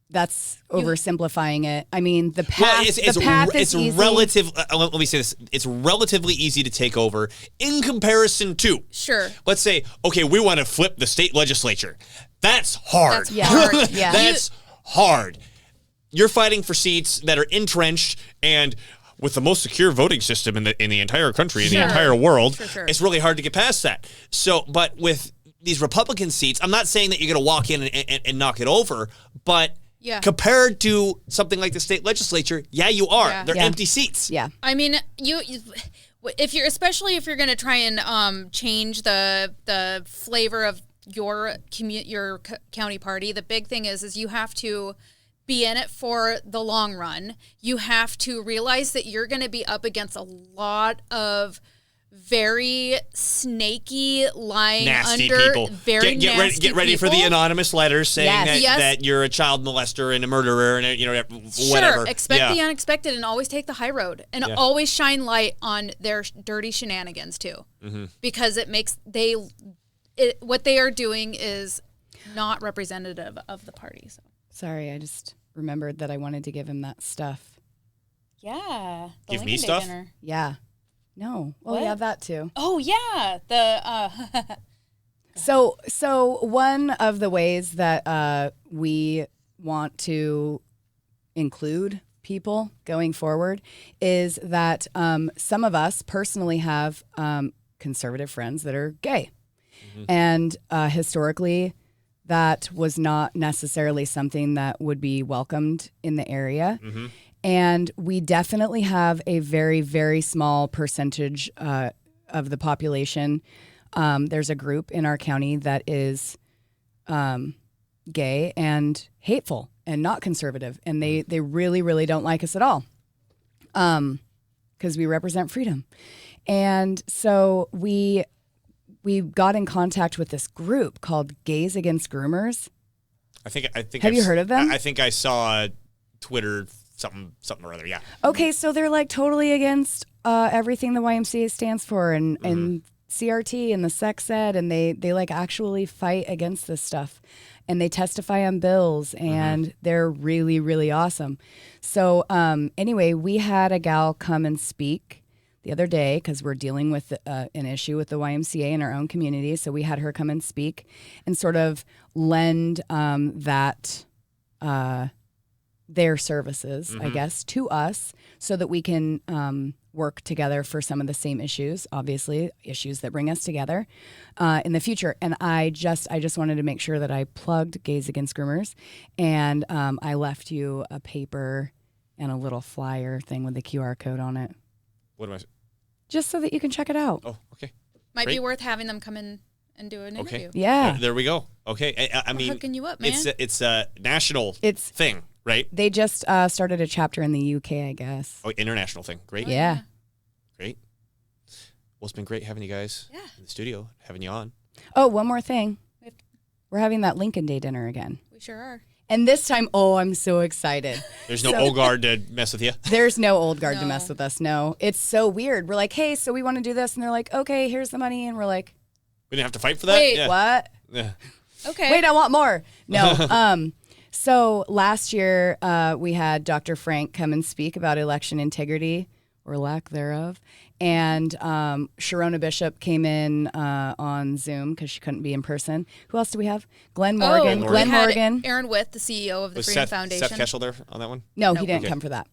that's oversimplifying it. I mean, the path, is easy. Let me say this. It's relatively easy to take over in comparison to. Sure. Let's say, okay, we want to flip the state legislature. That's hard. That's hard. Yeah. That's hard. You're fighting for seats that are entrenched and with the most secure voting system in the entire country, in the entire world. Sure. It's really hard to get past that. So, but with these Republican seats, I'm not saying that you're going to walk in and knock it over, but compared to something like the state legislature, you are. Yeah. They're empty seats. Yeah. I mean, if you're going to try and change the flavor of your county party, the big thing is you have to be in it for the long run. You have to realize that you're going to be up against a lot of very snaky, lying nasty under, people. Very nasty get ready for the anonymous letters saying that you're a child molester and a murderer and whatever. Sure, expect the unexpected and always take the high road and always shine light on their dirty shenanigans too, because it makes what they are doing is not representative of the party. So. Sorry, I just remembered that I wanted to give him that stuff. Yeah, give me stuff. Dinner. Yeah. No. Oh, what? yeah, that too. Oh, yeah. So one of the ways that we want to include people going forward is that some of us personally have conservative friends that are gay. And historically, that was not necessarily something that would be welcomed in the area. And we definitely have a very, very small percentage of the population. There's a group in our county that is gay and hateful and not conservative. And they really, really don't like us at all because we represent freedom. And so we got in contact with this group called Gays Against Groomers. I think. Have you heard of them? I think I saw Twitter something or other. Yeah. Okay, so they're like totally against everything the YMCA stands for and CRT and the sex ed, and they like actually fight against this stuff, and they testify on bills, and they're really, really awesome. So anyway, we had a gal come and speak the other day because we're dealing with an issue with the YMCA in our own community. So we had her come and speak and sort of lend their services, I guess, to us so that we can work together for some of the same issues, obviously, issues that bring us together in the future. And I just wanted to make sure that I plugged Gays Against Groomers, and I left you a paper and a little flyer thing with the QR code on it. What am I? Just so that you can check it out. Oh, okay. Might Great. be worth having them come in and do an interview. Yeah. There we go. Okay. I mean, hooking you up, man. It's a national thing, right? They just started a chapter in the UK, I guess. Oh, international thing. Great. Yeah. Great. Well, it's been great having you guys in the studio, having you on. Oh, one more thing. We're having that Lincoln Day dinner again. We sure are. And this time, I'm so excited. There's no old guard to mess with you. There's no old guard to mess with us. No, it's so weird. We're like, hey, so we want to do this, and they're like, okay, here's the money, and we're like, we didn't have to fight for that. Wait, what? Yeah. Okay. Wait, I want more. No. So last year we had Dr. Frank come and speak about election integrity or lack thereof. And Sharona Bishop came in on Zoom because she couldn't be in person. Who else do we have? Glenn Morgan. Glenn Morgan. Erin Volz, the CEO of the Was Freedom Seth Foundation. Keshel there on that one? No, he didn't come for that.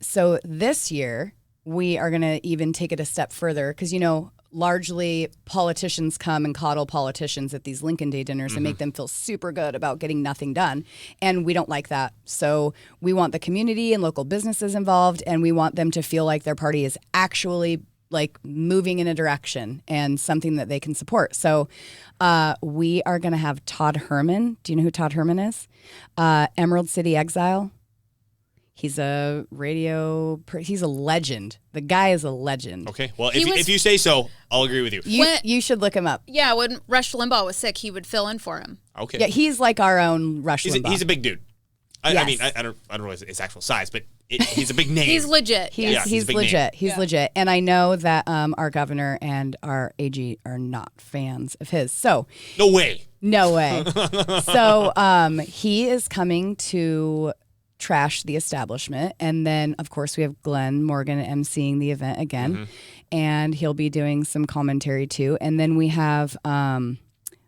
So this year we are going to even take it a step further because, largely politicians come and coddle politicians at these Lincoln Day dinners and make them feel super good about getting nothing done. And we don't like that. So we want the community and local businesses involved, and we want them to feel like their party is actually like moving in a direction and something that they can support. So we are going to have Todd Herman. Do you know who Todd Herman is? Emerald City Exile. He's a he's a legend. The guy is a legend. Okay. Well, if you say so, I'll agree with you. You should look him up. Yeah, when Rush Limbaugh was sick, he would fill in for him. Okay. Yeah, he's like our own Rush Limbaugh. He's a big dude. I mean, I don't know his actual size, but he's a big name. He's legit. He's legit. He's legit. And I know that our governor and our AG are not fans of his. So no way. No way. So he is coming to trash the establishment, and then of course we have Glenn Morgan emceeing the event again, and he'll be doing some commentary too. And then we have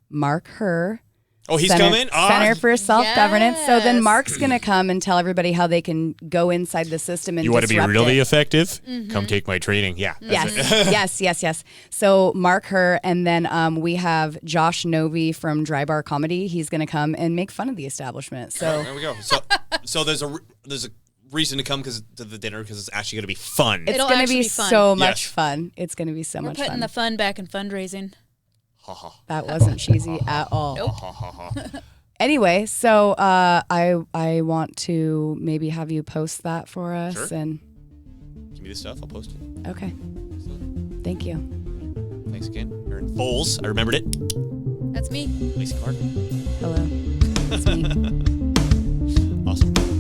Mark Herr. Oh, he's coming? Center for Self-Governance. So then Mark's going to come and tell everybody how they can go inside the system and you want to be really effective? Mm-hmm. Come take my training. Yeah. Yes. So Mark Herr, and then we have Josh Novi from Dry Bar Comedy. He's going to come and make fun of the establishment. So there we go. So there's a reason to come to the dinner because it's actually going to be fun. It's going to be so much fun. It's going to be so much fun. We're putting the fun back in fundraising. That wasn't cheesy at all. Nope. Anyway, so I want to maybe have you post that for us. Sure. And give me the stuff. I'll post it. Okay. Thank you. Thanks again. Erin Volz. I remembered it. That's me. Lacey Clark. Hello. That's me. Awesome.